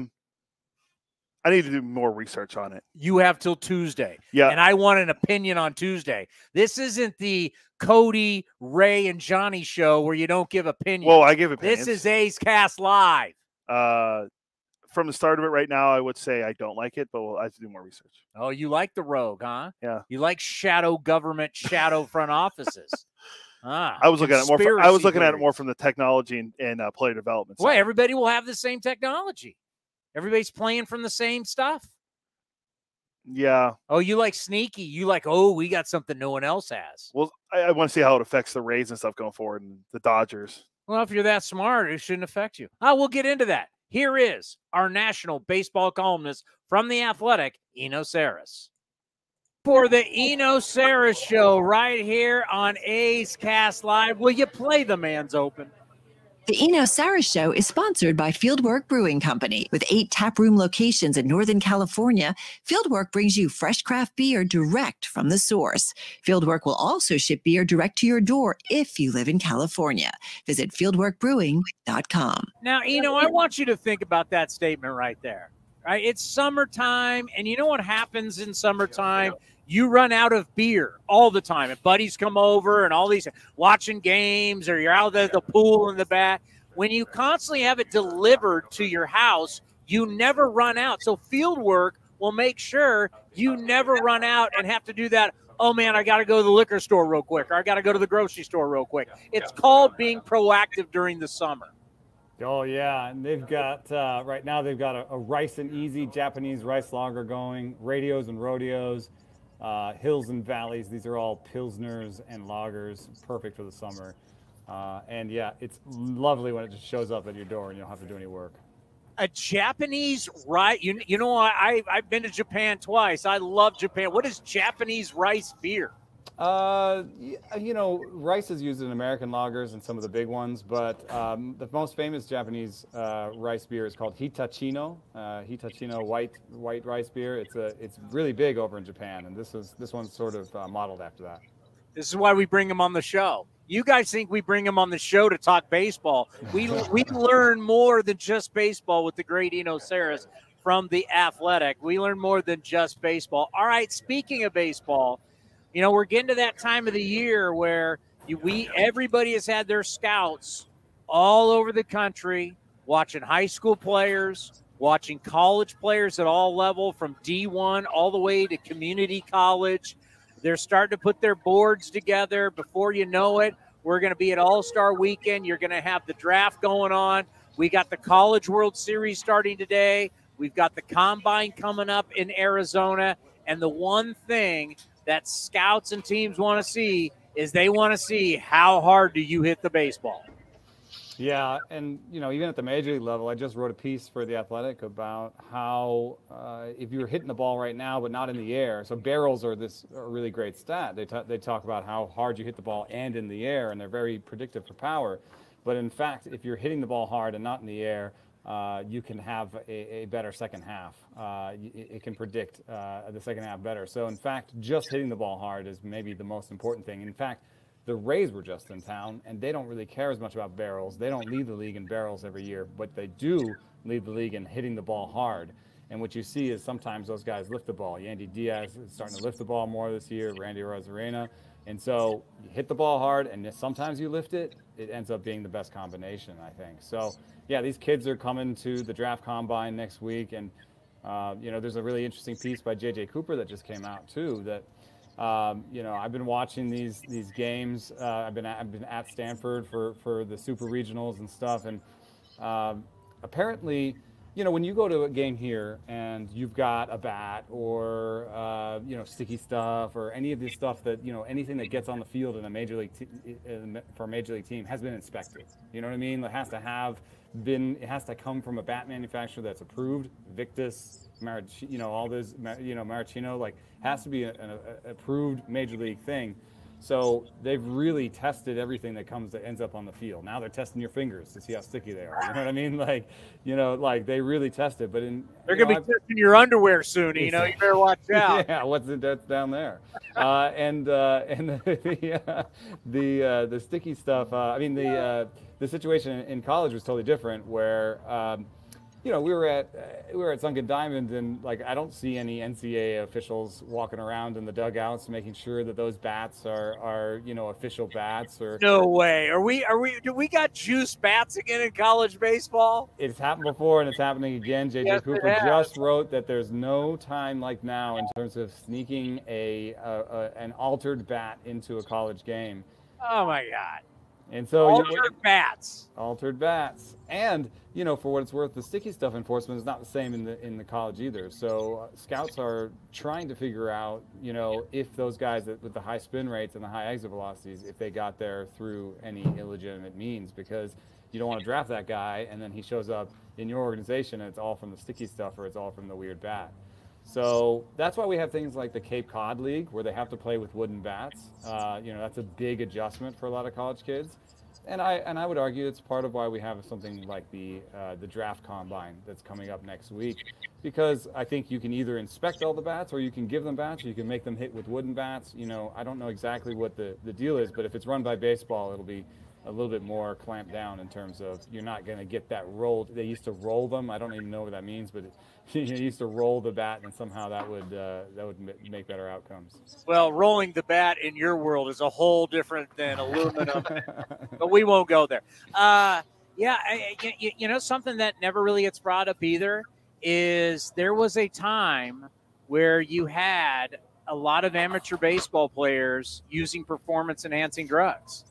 need to do more research on it. You have till Tuesday. Yeah. And I want an opinion on Tuesday. This isn't the Cody, Ray, and Johnny show where you don't give opinions. Well, I give opinions. This is A's Cast Live. From the start of it right now, I would say I don't like it, but I have to do more research. Oh, you like the rogue, huh? Yeah. You like shadow government, shadow front offices. I was looking at it more from the technology and player development side. Well, everybody will have the same technology. Everybody's playing from the same stuff. Yeah. Oh, you like sneaky. You like, oh, we got something no one else has. Well, I want to see how it affects the Rays and stuff going forward and the Dodgers. Well, if you're that smart, it shouldn't affect you. We'll get into that. Here is our national baseball columnist from The Athletic, Eno Saris. For the Eno Saris Show right here on A's Cast Live, will you play the man's open? The Eno Saris Show is sponsored by Fieldwork Brewing Company. With 8 taproom locations in Northern California, Fieldwork brings you fresh craft beer direct from the source. Fieldwork will also ship beer direct to your door if you live in California. Visit fieldworkbrewing.com. Now, Eno, I want you to think about that statement right there. Right? It's summertime, and you know what happens in summertime? You run out of beer all the time. And buddies come over and all these watching games, or you're out at the pool in the back. When you constantly have it delivered to your house, you never run out. So Fieldwork will make sure you never run out and have to do that. Oh, man, I got to go to the liquor store real quick, or I got to go to the grocery store real quick. It's called being proactive during the summer. Oh, yeah, and they've got, right now they've got a Rice and Easy Japanese rice lager going, radios and rodeos. Hills and valleys, these are all pilsners and lagers, perfect for the summer. And yeah, it's lovely when it just shows up at your door and you don't have to do any work. A Japanese rice, you know, I've been to Japan twice. I love Japan. What is Japanese rice beer? You know, rice is used in American lagers and some of the big ones, but the most famous Japanese rice beer is called Hitachino. Hitachino white rice beer. It's really big over in Japan, and this one's sort of modeled after that. This is why we bring them on the show. You guys think we bring them on the show to talk baseball? We learn more than just baseball with the great Eno Saris from The Athletic. We learn more than just baseball. All right, speaking of baseball. You know, we're getting to that time of the year where everybody has had their scouts all over the country, watching high school players, watching college players at all level, from D1 all the way to community college. They're starting to put their boards together. Before you know it, we're going to be at All-Star Weekend. You're going to have the draft going on. We got the College World Series starting today. We've got the Combine coming up in Arizona. And the one thing that scouts and teams want to see is they want to see how hard do you hit the baseball. Yeah, and you know, even at the major league level, I just wrote a piece for The Athletic about how if you're hitting the ball right now but not in the air, so barrels are a really great stat. They talk about how hard you hit the ball and in the air, and they're very predictive for power. But in fact, if you're hitting the ball hard and not in the air, you can have a better second half. It can predict the second half better. So, in fact, just hitting the ball hard is maybe the most important thing. In fact, the Rays were just in town, and they don't really care as much about barrels. They don't lead the league in barrels every year, but they do lead the league in hitting the ball hard. And what you see is sometimes those guys lift the ball. Yandy Diaz is starting to lift the ball more this year, Randy Arozarena. And so you hit the ball hard, and sometimes you lift it, it ends up being the best combination, I think. So, yeah, these kids are coming to the draft combine next week. And, there's a really interesting piece by J.J. Cooper that just came out, too, that, I've been watching these games. I've been at Stanford for the super regionals and stuff. And apparently, when you go to a game here and you've got a bat or, sticky stuff or any of this stuff that, anything that gets on the field in a major league for a major league team has been inspected. You know what I mean? It has to come from a bat manufacturer that's approved, Victus, all those, Maraschino, has to be an approved major league thing. So they've really tested everything that ends up on the field. Now they're testing your fingers to see how sticky they are. You know what I mean? They really test it. But they're going to be testing your underwear soon. You better watch out. Yeah, that's down there. And the sticky stuff. The situation in college was totally different, where we were at Sunken Diamond, and I don't see any NCAA officials walking around in the dugouts making sure that those bats are official bats. Or no way. Do we got juice bats again in college baseball? It's happened before, and it's happening again. J.J. Cooper just wrote that there's no time like now in terms of sneaking an altered bat into a college game. Oh my God. And so altered bats. And for what it's worth, the sticky stuff enforcement is not the same in the college either. So scouts are trying to figure out, if those guys with the high spin rates and the high exit velocities, if they got there through any illegitimate means, because you don't want to draft that guy and then he shows up in your organization and it's all from the sticky stuff or it's all from the weird bat. So that's why we have things like the Cape Cod League, where they have to play with wooden bats. That's a big adjustment for a lot of college kids. And I would argue it's part of why we have something like the draft combine that's coming up next week, because I think you can either inspect all the bats or you can give them bats, or you can make them hit with wooden bats. I don't know exactly what the deal is, but if it's run by baseball, it'll be a little bit more clamped down in terms of you're not going to get that rolled. They used to roll them. I don't even know what that means, but they used to roll the bat, and somehow that would make better outcomes. Well, rolling the bat in your world is a whole different than aluminum, but we won't go there. Something that never really gets brought up either is there was a time where you had a lot of amateur baseball players using performance-enhancing drugs.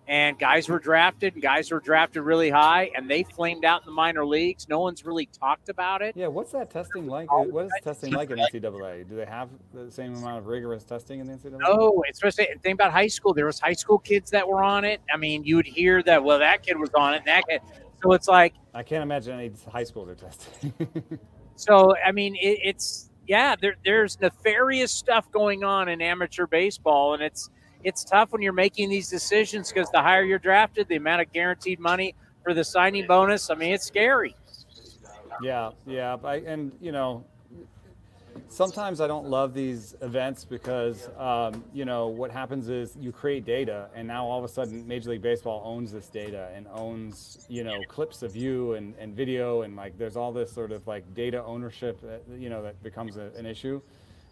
And guys were drafted really high, and they flamed out in the minor leagues. No one's really talked about it. Yeah, what's that testing like? What is testing like in NCAA? Do they have the same amount of rigorous testing in the NCAA? No, especially think about high school. There was high school kids that were on it. I mean, you would hear that, well, that kid was on it, and that kid. So it's like. I can't imagine any high school they're testing. So, I mean, there's nefarious stuff going on in amateur baseball, and it's tough when you're making these decisions, because the higher you're drafted, the amount of guaranteed money for the signing bonus, I mean, it's scary. Yeah. Sometimes I don't love these events because, what happens is you create data, and now all of a sudden Major League Baseball owns this data and owns, clips of you and video, and there's all this sort of data ownership, that becomes an issue.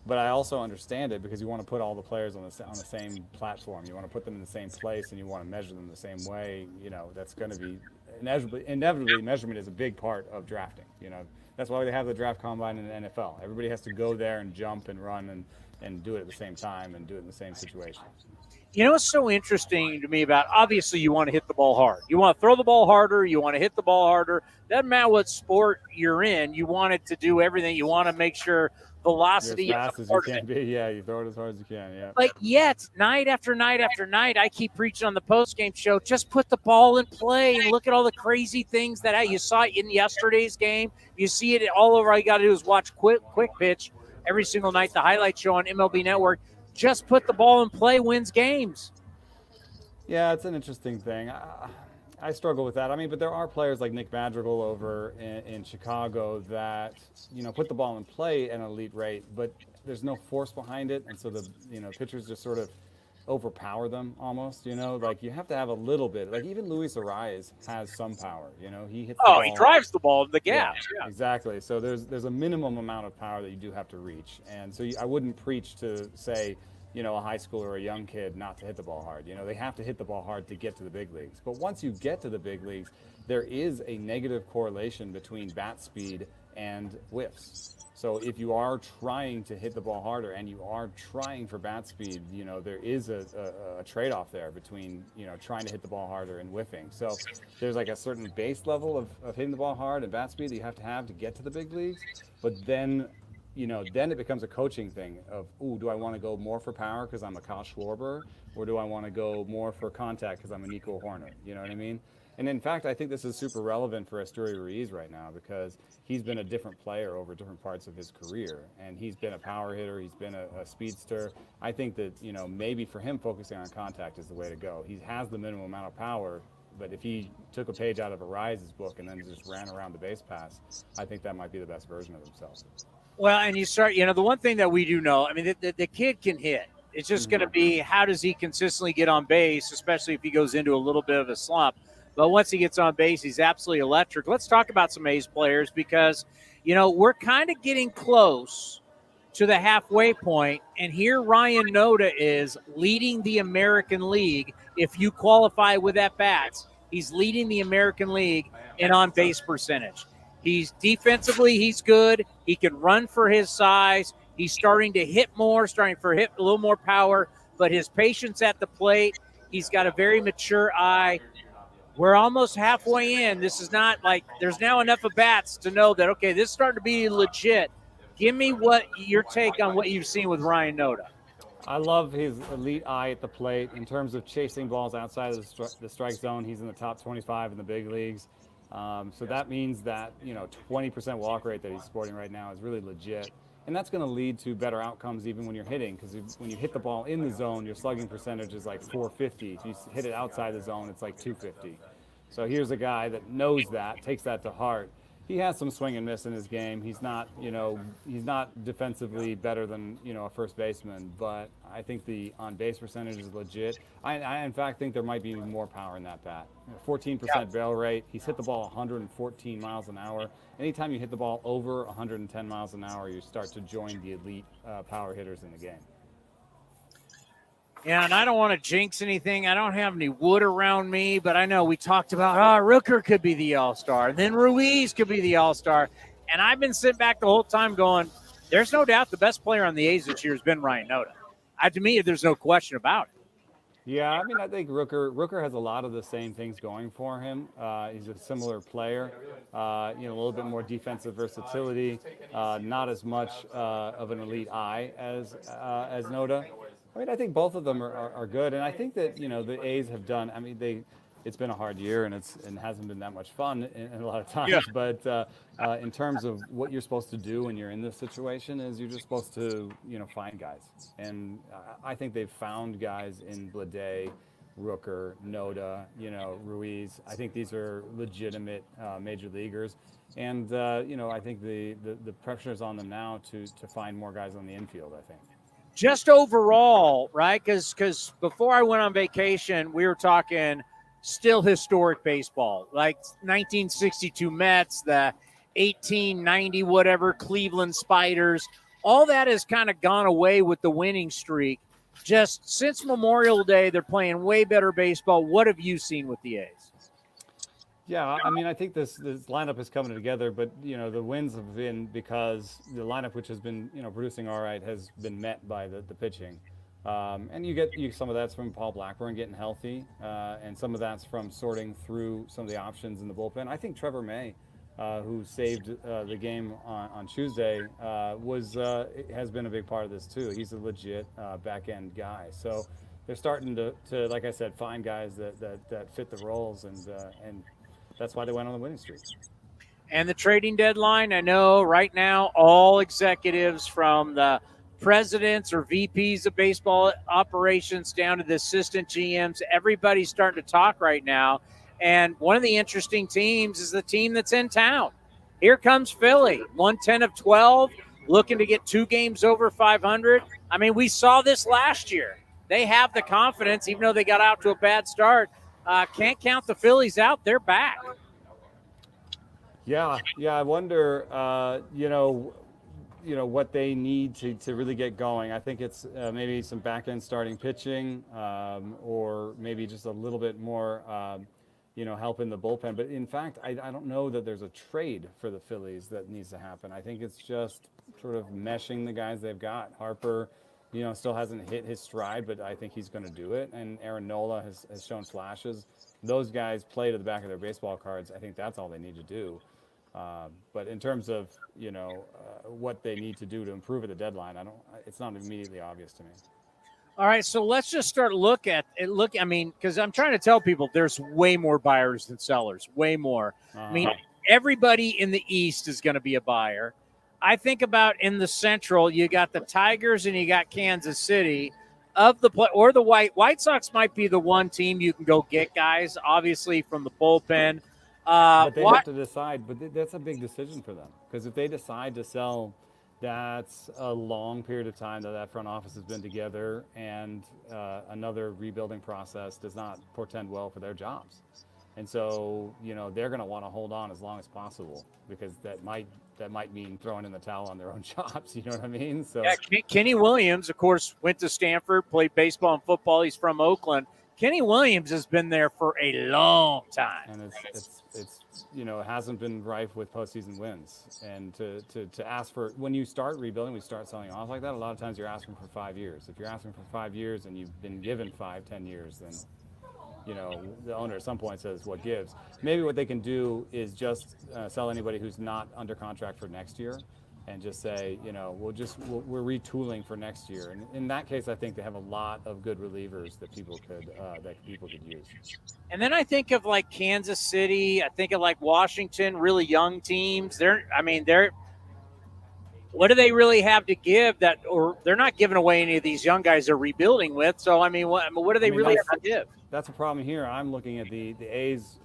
But I also understand it, because you want to put all the players on the same platform. You want to put them in the same place, and you want to measure them the same way. That's going to be inevitably measurement is a big part of drafting. That's why they have the draft combine in the NFL. Everybody has to go there and jump and run and do it at the same time and do it in the same situation. What's so interesting to me about, obviously you want to hit the ball hard. You want to throw the ball harder. You want to hit the ball harder. Doesn't matter what sport you're in. You want it to do everything. You want to make sure velocity as fast as you can be. Yeah, you throw it as hard as you can. Yeah. But yet, night after night after night, I keep preaching on the post-game show, just put the ball in play and look at all the crazy things that you saw in yesterday's game. You see it all over. All you got to do is watch quick pitch every single night, the highlight show on MLB Network. Just put the ball in play wins games. Yeah, it's an interesting thing. I struggle with that. I mean, but there are players like Nick Madrigal over in Chicago that, put the ball in play at an elite rate, but there's no force behind it. And so the, pitchers just sort of overpower them almost, you know, like you have to have a little bit, like even Luis Arias has some power, you know, he hits the ball. He drives the ball to the gaps. Yeah, exactly. So there's a minimum amount of power that you do have to reach. And so I wouldn't preach to say, you know, a high schooler or a young kid not to hit the ball hard. You know, they have to hit the ball hard to get to the big leagues. But once you get to the big leagues, there is a negative correlation between bat speed and whiffs. So if you are trying to hit the ball harder and you are trying for bat speed, you know, there is a trade-off there between, you know, trying to hit the ball harder and whiffing. So there's like a certain base level of hitting the ball hard and bat speed that you have to get to the big leagues. But then, you know, then it becomes a coaching thing of, ooh, do I want to go more for power because I'm a Kyle Schwarber, or do I want to go more for contact because I'm a Nico Horner? You know what I mean? And in fact, I think this is super relevant for Asturi Ruiz right now because he's been a different player over different parts of his career. And he's been a power hitter. He's been a speedster. I think that, you know, maybe for him, focusing on contact is the way to go. He has the minimum amount of power, but if he took a page out of Arias's book and then just ran around the base pass, I think that might be the best version of himself. Well, and you start, you know, the one thing that we do know, I mean, the kid can hit. It's just going to be how does he consistently get on base, especially if he goes into a little bit of a slump. But once he gets on base, he's absolutely electric. Let's talk about some A's players because, you know, we're kind of getting close to the halfway point, and here Ryan Noda is leading the American League. If you qualify with at-bats, he's leading the American League in on-base percentage. He's defensively, he's good. He can run for his size. He's starting to hit more, hit a little more power, but his patience at the plate, he's got a very mature eye. We're almost halfway in. This is not like there's now enough of bats to know that, okay, this is starting to be legit. Give me your take on what you've seen with Ryan Noda. I love his elite eye at the plate. In terms of chasing balls outside of the strike zone, he's in the top 25 in the big leagues. So that means that, you know, 20% walk rate that he's sporting right now is really legit. And that's going to lead to better outcomes even when you're hitting, because when you hit the ball in the zone, your slugging percentage is like 450. If you hit it outside the zone, it's like 250. So here's a guy that knows that, takes that to heart. He has some swing and miss in his game. He's not, you know, he's not defensively better than, you know, a first baseman, but I think the on-base percentage is legit. I in fact think there might be more power in that bat. 14% barrel rate. He's hit the ball 114 miles an hour. Anytime you hit the ball over 110 miles an hour, you start to join the elite power hitters in the game. Yeah, and I don't want to jinx anything. I don't have any wood around me, but I know we talked about, Rooker could be the all-star, and then Ruiz could be the all-star. And I've been sitting back the whole time going, there's no doubt the best player on the A's this year has been Ryan Noda. To me, there's no question about it. Yeah, I mean, I think Rooker has a lot of the same things going for him. He's a similar player, you know, a little bit more defensive versatility, not as much of an elite eye as Noda. I mean, I think both of them are good, and I think that, you know, the A's have done. I mean, it's been a hard year, and hasn't been that much fun in a lot of times. Yeah. But in terms of what you're supposed to do when you're in this situation, is you're just supposed to, you know, find guys, and I think they've found guys in Bleday, Rooker, Noda, you know, Ruiz. I think these are legitimate major leaguers, and you know, I think the pressure is on them now to find more guys on the infield, I think. Just overall, right? Because before I went on vacation, we were talking still historic baseball, like 1962 Mets, the 1890 whatever Cleveland Spiders. All that has kind of gone away with the winning streak. Just since Memorial Day, they're playing way better baseball. What have you seen with the A's? Yeah, I mean, I think this lineup is coming together, but, you know, the wins have been because the lineup, which has been, you know, producing all right, has been met by the pitching. And you get some of that's from Paul Blackburn getting healthy, and some of that's from sorting through some of the options in the bullpen. I think Trevor May, who saved the game on Tuesday, has been a big part of this too. He's a legit back-end guy. So they're starting to, like I said, find guys that fit the roles, and that's why they went on the winning streak. And the trading deadline, I know right now all executives from the presidents or VPs of baseball operations down to the assistant GMs, everybody's starting to talk right now. And one of the interesting teams is the team that's in town. Here comes Philly, 1-10 of 12, looking to get 2 games over 500. I mean, we saw this last year. they have the confidence, even though they got out to a bad start. Can't count the Phillies out. They're back. Yeah. I wonder, what they need to really get going. I think it's maybe some back-end starting pitching, or maybe just a little bit more, help in the bullpen. But in fact, I don't know that there's a trade for the Phillies that needs to happen. I think it's just sort of meshing the guys they've got. Harper, still hasn't hit his stride, but I think he's going to do it. And Aaron Nola has shown flashes. Those guys play to the back of their baseball cards. I think that's all they need to do. But in terms of, what they need to do to improve at the deadline, it's not immediately obvious to me. All right, so let's just start because I'm trying to tell people there's way more buyers than sellers, way more. I mean, everybody in the East is going to be a buyer. I think about in the Central, you got the Tigers and you got Kansas City. Or the White Sox might be the one team you can go get guys, obviously, from the bullpen. But they have to decide, but that's a big decision for them. Because if they decide to sell, that's a long period of time that front office has been together, and another rebuilding process does not portend well for their jobs. And so, they're going to want to hold on as long as possible, because that might mean throwing in the towel on their own jobs. You know what I mean? So yeah, Kenny Williams, of course, went to Stanford, played baseball and football. He's from Oakland. Kenny Williams has been there for a long time. And it's it hasn't been rife with postseason wins. And to ask for, when you start rebuilding, we start selling off like that, a lot of times you're asking for 5 years. If you're asking for 5 years and you've been given 5-10 years, then the owner at some point says, what gives? Maybe what they can do is just sell anybody who's not under contract for next year, and just say, we're retooling for next year. And in that case, I think they have a lot of good relievers that people could use. And then I think of like Kansas City. I think of like Washington, really young teams. What do they really have to give or they're not giving away any of these young guys they're rebuilding with. So, what do they really have to give? That's a problem here. I'm looking at the A's,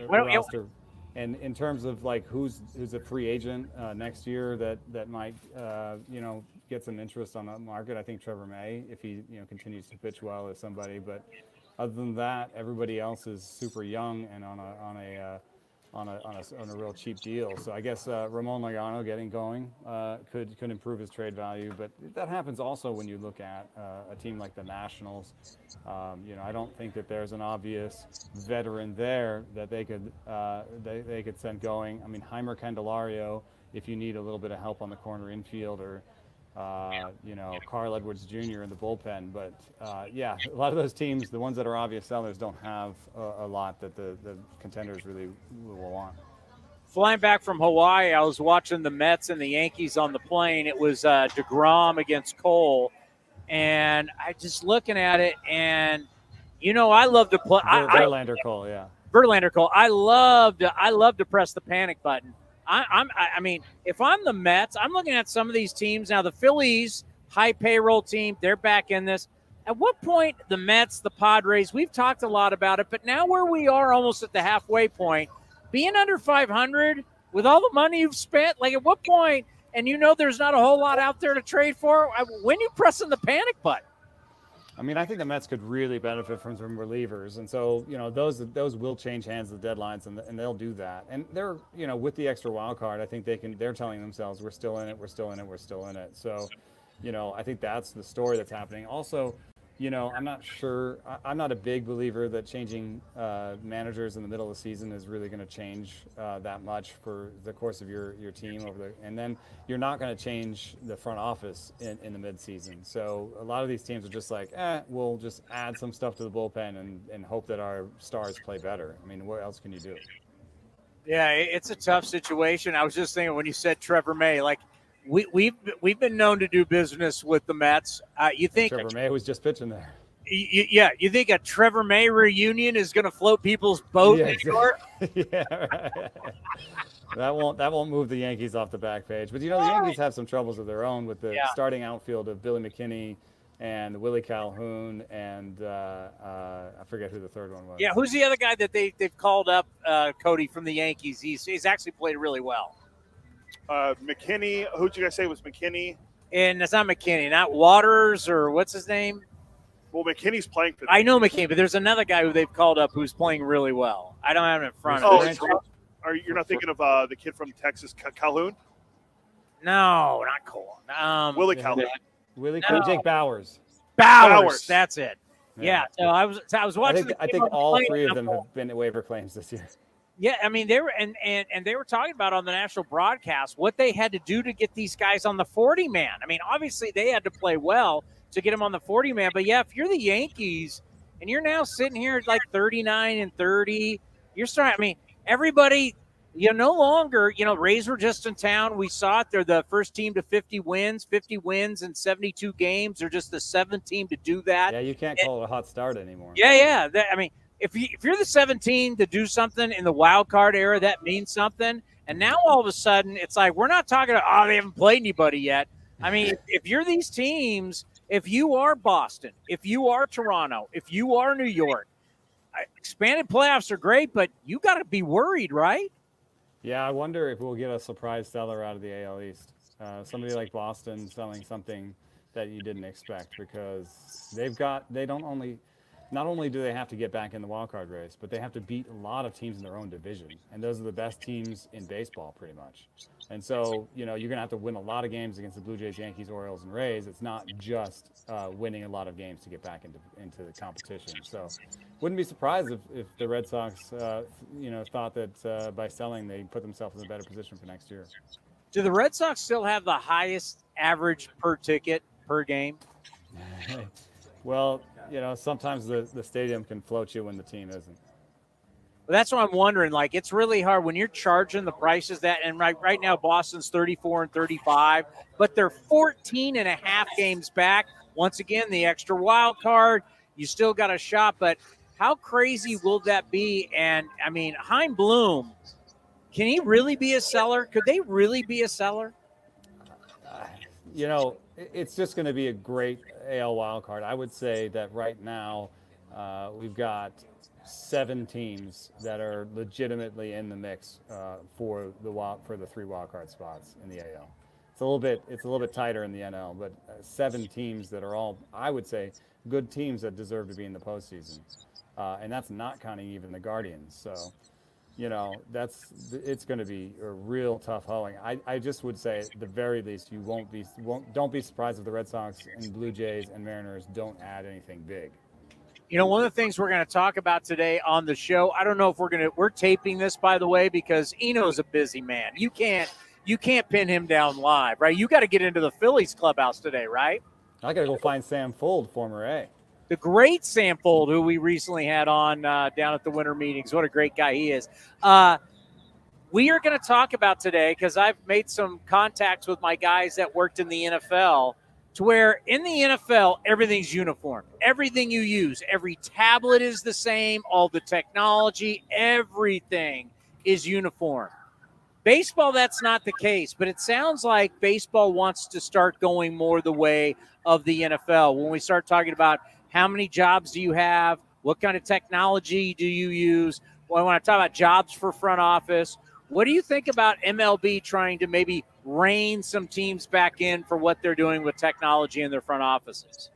roster. And in terms of like who's a free agent next year that might get some interest on the market, I think Trevor May, if he continues to pitch well, is somebody. But other than that, everybody else is super young and on a real cheap deal. So I guess Ramon Logano getting going could improve his trade value. But that happens also when you look at a team like the Nationals. I don't think that there's an obvious veteran there that they could send going. I mean, Heimer Candelario, if you need a little bit of help on the corner infield, or Carl Edwards Jr. in the bullpen. But a lot of those teams, the ones that are obvious sellers, don't have a lot that the contenders really will want. Flying back from Hawaii, I was watching the Mets and the Yankees on the plane. It was DeGrom against Cole. And I just looking at it, and I love to play. Verlander Cole, yeah. Verlander Cole. I love to press the panic button. I mean, if I'm the Mets, I'm looking at some of these teams now. The Phillies, high payroll team, they're back in this. At what point the Mets, the Padres, we've talked a lot about it, but now where we are almost at the halfway point, being under 500 with all the money you've spent, like at what point? And there's not a whole lot out there to trade for. When you pressing the panic button? I mean, I think the Mets could really benefit from some relievers, and so those will change hands at the deadlines, and they'll do that. And they're with the extra wild card, I think they're telling themselves we're still in it, we're still in it, we're still in it. So, I think that's the story that's happening. Also, I'm not sure. I'm not a big believer that changing managers in the middle of the season is really going to change that much for the course of your team and then you're not going to change the front office in the midseason. So a lot of these teams are just like, we'll just add some stuff to the bullpen and hope that our stars play better. I mean, what else can you do? Yeah, it's a tough situation. I was just thinking when you said Trevor May, like, We've been known to do business with the Mets. You think Trevor May was just pitching there? You think a Trevor May reunion is going to float people's boat in New York? Yeah, right. That won't move the Yankees off the back page. But the Yankees have some troubles of their own with the starting outfield of Billy McKinney and Willie Calhoun and I forget who the third one was. Yeah, who's the other guy that they've called up? Cody from the Yankees. He's actually played really well. McKinney. Who'd you guys say was McKinney? And it's not McKinney, not Waters, or what's his name? Well, McKinney's playing for them. I know McKinney, but there's another guy who they've called up who's playing really well. I don't have him in front of me. You're not thinking of the kid from Texas, Calhoun? No, not Cole. Willie Calhoun. Jake Bowers. Bowers. That's it. Yeah. So I was watching. I think all three of them have been waiver claims this year. Yeah, I mean they were and they were talking about on the national broadcast what they had to do to get these guys on the 40-man. I mean, obviously they had to play well to get them on the 40-man. But yeah, if you're the Yankees and you're now sitting here at like 39-30, you're starting. I mean, everybody, no longer. Rays were just in town. We saw it. They're the first team to 50 wins in 72 games. They're just the seventh team to do that. Yeah, you can't call it a hot start anymore. Yeah. I mean. If you're the 17 to do something in the wild card era, that means something. And now all of a sudden, it's like we're not talking about, they haven't played anybody yet. I mean, if you're these teams, if you are Boston, if you are Toronto, if you are New York, expanded playoffs are great, but you got to be worried, right? Yeah, I wonder if we'll get a surprise seller out of the AL East. Somebody like Boston selling something that you didn't expect, because not only do they have to get back in the wild card race, but they have to beat a lot of teams in their own division. And those are the best teams in baseball, pretty much. And so, you're going to have to win a lot of games against the Blue Jays, Yankees, Orioles, and Rays. It's not just winning a lot of games to get back into the competition. So wouldn't be surprised if the Red Sox, thought that by selling, they put themselves in a better position for next year. Do the Red Sox still have the highest average per ticket per game? Well, sometimes the stadium can float you when the team isn't. Well, that's what I'm wondering. Like, it's really hard when you're charging the prices that, and right now Boston's 34-35, but they're 14 and a half games back. Once again, the extra wild card, you still got a shot, but how crazy will that be? And I mean, Chaim Bloom, can he really be a seller? Could they really be a seller? It's just going to be a great AL wild card. I would say that right now we've got 7 teams that are legitimately in the mix for the 3 wild card spots in the AL. It's a little bit tighter in the NL, but 7 teams that are all, I would say, good teams that deserve to be in the postseason, and that's not counting even the Guardians. So. It's going to be a real tough hauling. I just would say at the very least don't be surprised if the Red Sox and Blue Jays and Mariners don't add anything big. One of the things we're going to talk about today on the show, I don't know if we're taping this, by the way, because Eno's a busy man. You can't pin him down live, right? You got to get into the Phillies clubhouse today, right? I got to go find Sam Fuld, former A. The great Sam Fuld, who we recently had on down at the winter meetings. What a great guy he is. We are going to talk about today, because I've made some contacts with my guys that worked in the NFL, to where in the NFL, everything's uniform. Everything you use, every tablet is the same, all the technology, everything is uniform. Baseball, that's not the case, but it sounds like baseball wants to start going more the way of the NFL. When we start talking about how many jobs do you have? What kind of technology do you use? Well, I want to talk about jobs for front office. What do you think about MLB trying to maybe rein some teams back in for what they're doing with technology in their front offices?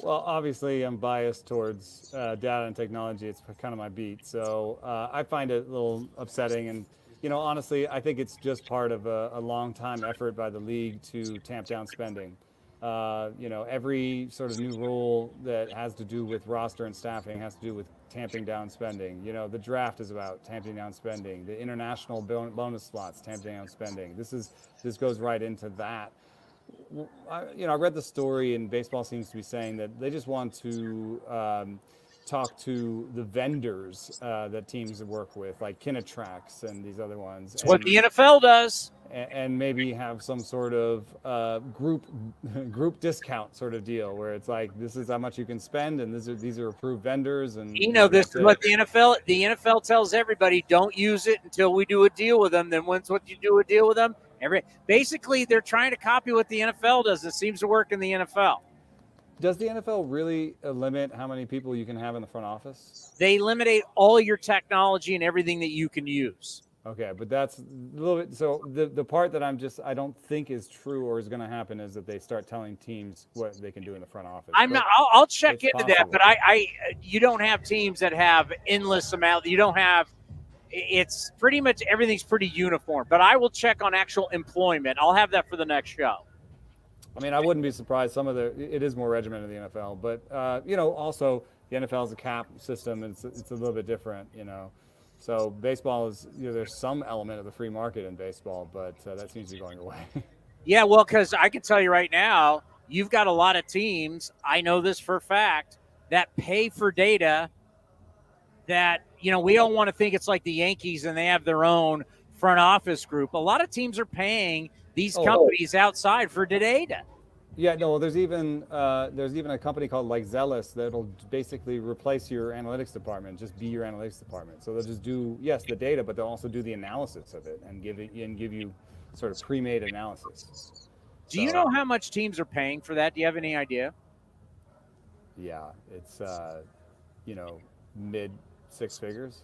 Well, obviously, I'm biased towards data and technology. It's kind of my beat. So I find it a little upsetting. And, honestly, I think it's just part of a long-time effort by the league to tamp down spending. Every sort of new rule that has to do with roster and staffing has to do with tamping down spending. The draft is about tamping down spending. The international bonus slots, tamping down spending. This goes right into that. I read the story, and baseball seems to be saying that they just want to talk to the vendors that teams work with, like Kinetrax and these other ones. It's what the NFL does. And maybe have some sort of group discount sort of deal where it's like, this is how much you can spend, and these are approved vendors. And this is what the NFL tells everybody: don't use it until we do a deal with them. Then once you do a deal with them, basically they're trying to copy what the NFL does. It seems to work in the NFL. Does the NFL really limit how many people you can have in the front office? They eliminate all your technology and everything that you can use. Okay, but that's a little bit. So the part that I don't think is true or is going to happen is that they start telling teams what they can do in the front office. I'll check into possible. that, but you don't have teams that have endless amount. You don't have. It's pretty much everything's pretty uniform. But I will check on actual employment. I'll have that for the next show. I mean, I wouldn't be surprised. It is more regimented in the NFL, but also the NFL is a cap system, and it's a little bit different, So baseball is, there's some element of the free market in baseball, but that seems to be going away. Yeah, well, because I can tell you right now, you've got a lot of teams, I know this for a fact, that pay for data that, we don't want to think it's like the Yankees and they have their own front office group. A lot of teams are paying these companies outside for data. Yeah, no, there's even a company called like Zealous that'll basically replace your analytics department, just be your analytics department. So they'll just do, the data, but they'll also do the analysis of it and give you sort of pre-made analysis. Do you know how much teams are paying for that? Do you have any idea? Yeah, it's mid six figures.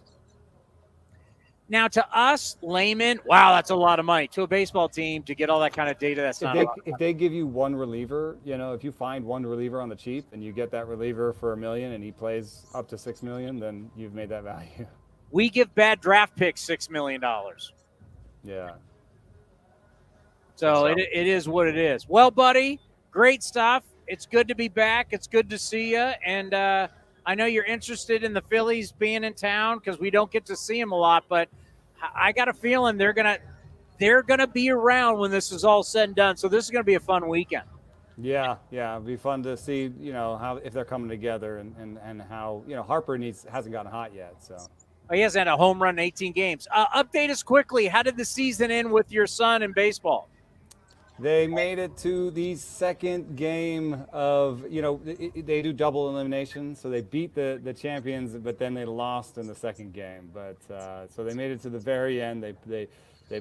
Now, to us laymen, wow, that's a lot of money. To a baseball team, to get all that kind of data, that's not a lot. If they give you one reliever, if you find one reliever on the cheap and you get that reliever for $1 million and he plays up to $6 million, then you've made that value. We give bad draft picks $6 million. Yeah. So it is what it is. Well, buddy, great stuff. It's good to be back. It's good to see you. And I know you're interested in the Phillies being in town because we don't get to see them a lot, but I got a feeling they're gonna be around when this is all said and done. So this is gonna be a fun weekend. Yeah, it'll be fun to see, how if they're coming together and how Harper hasn't gotten hot yet. So he hasn't had a home run in 18 games. Update us quickly. How did the season end with your son in baseball? They made it to the second game of, they do double elimination, so they beat the champions, but then they lost in the second game. But so they made it to the very end. They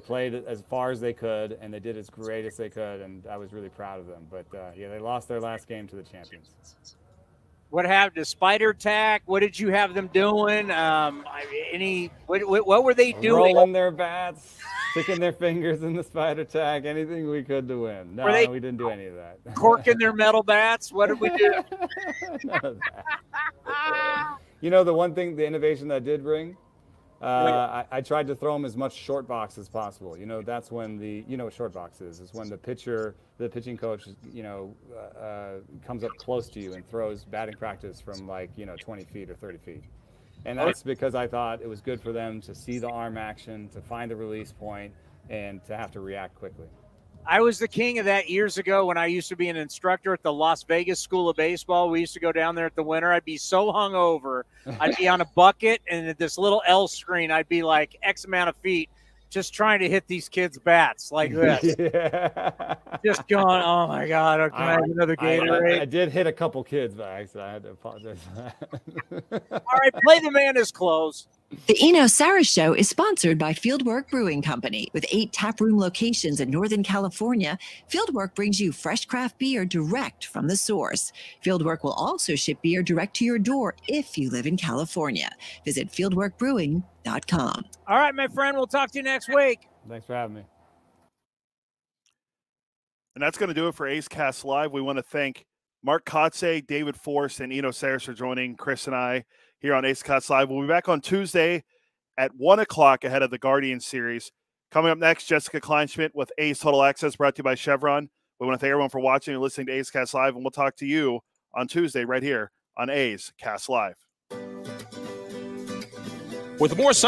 played as far as they could, and they did as great as they could, and I was really proud of them. But they lost their last game to the champions. What happened to spider tack? What did you have them doing? What were they doing? Rolling their bats, sticking their fingers in the spider tack, anything we could to win. No, we didn't do any of that. Corking their metal bats? What did we do? None of that. The one thing, the innovation that I did bring, I tried to throw them as much short box as possible. That's when what short box is when the pitching coach, comes up close to you and throws batting practice from 20 feet or 30 feet. And that's because I thought it was good for them to see the arm action, to find the release point, and to have to react quickly. I was the king of that years ago when I used to be an instructor at the Las Vegas School of Baseball. We used to go down there at the winter. I'd be so hungover. I'd be on a bucket, and at this little L screen, I'd be like X amount of feet just trying to hit these kids' bats like this. Yeah. Just going, oh, my God, can I have another Gatorade? I did hit a couple kids, but I had to apologize for that. All right, play the man his clothes. The Eno Sarah Show is sponsored by Fieldwork Brewing Company. With 8 taproom locations in Northern California, Fieldwork brings you fresh craft beer direct from the source. Fieldwork will also ship beer direct to your door if you live in California. Visit fieldworkbrewing.com. All right, my friend, we'll talk to you next week. Thanks for having me. And that's going to do it for A's Cast Live. We want to thank Mark Kotze, David Forst, and Eno Saris for joining Chris and I here on A's Cast Live. We'll be back on Tuesday at 1 o'clock ahead of the Guardian series. Coming up next, Jessica Kleinschmidt with A's Total Access, brought to you by Chevron. We want to thank everyone for watching and listening to A's Cast Live, and we'll talk to you on Tuesday right here on A's Cast Live. With more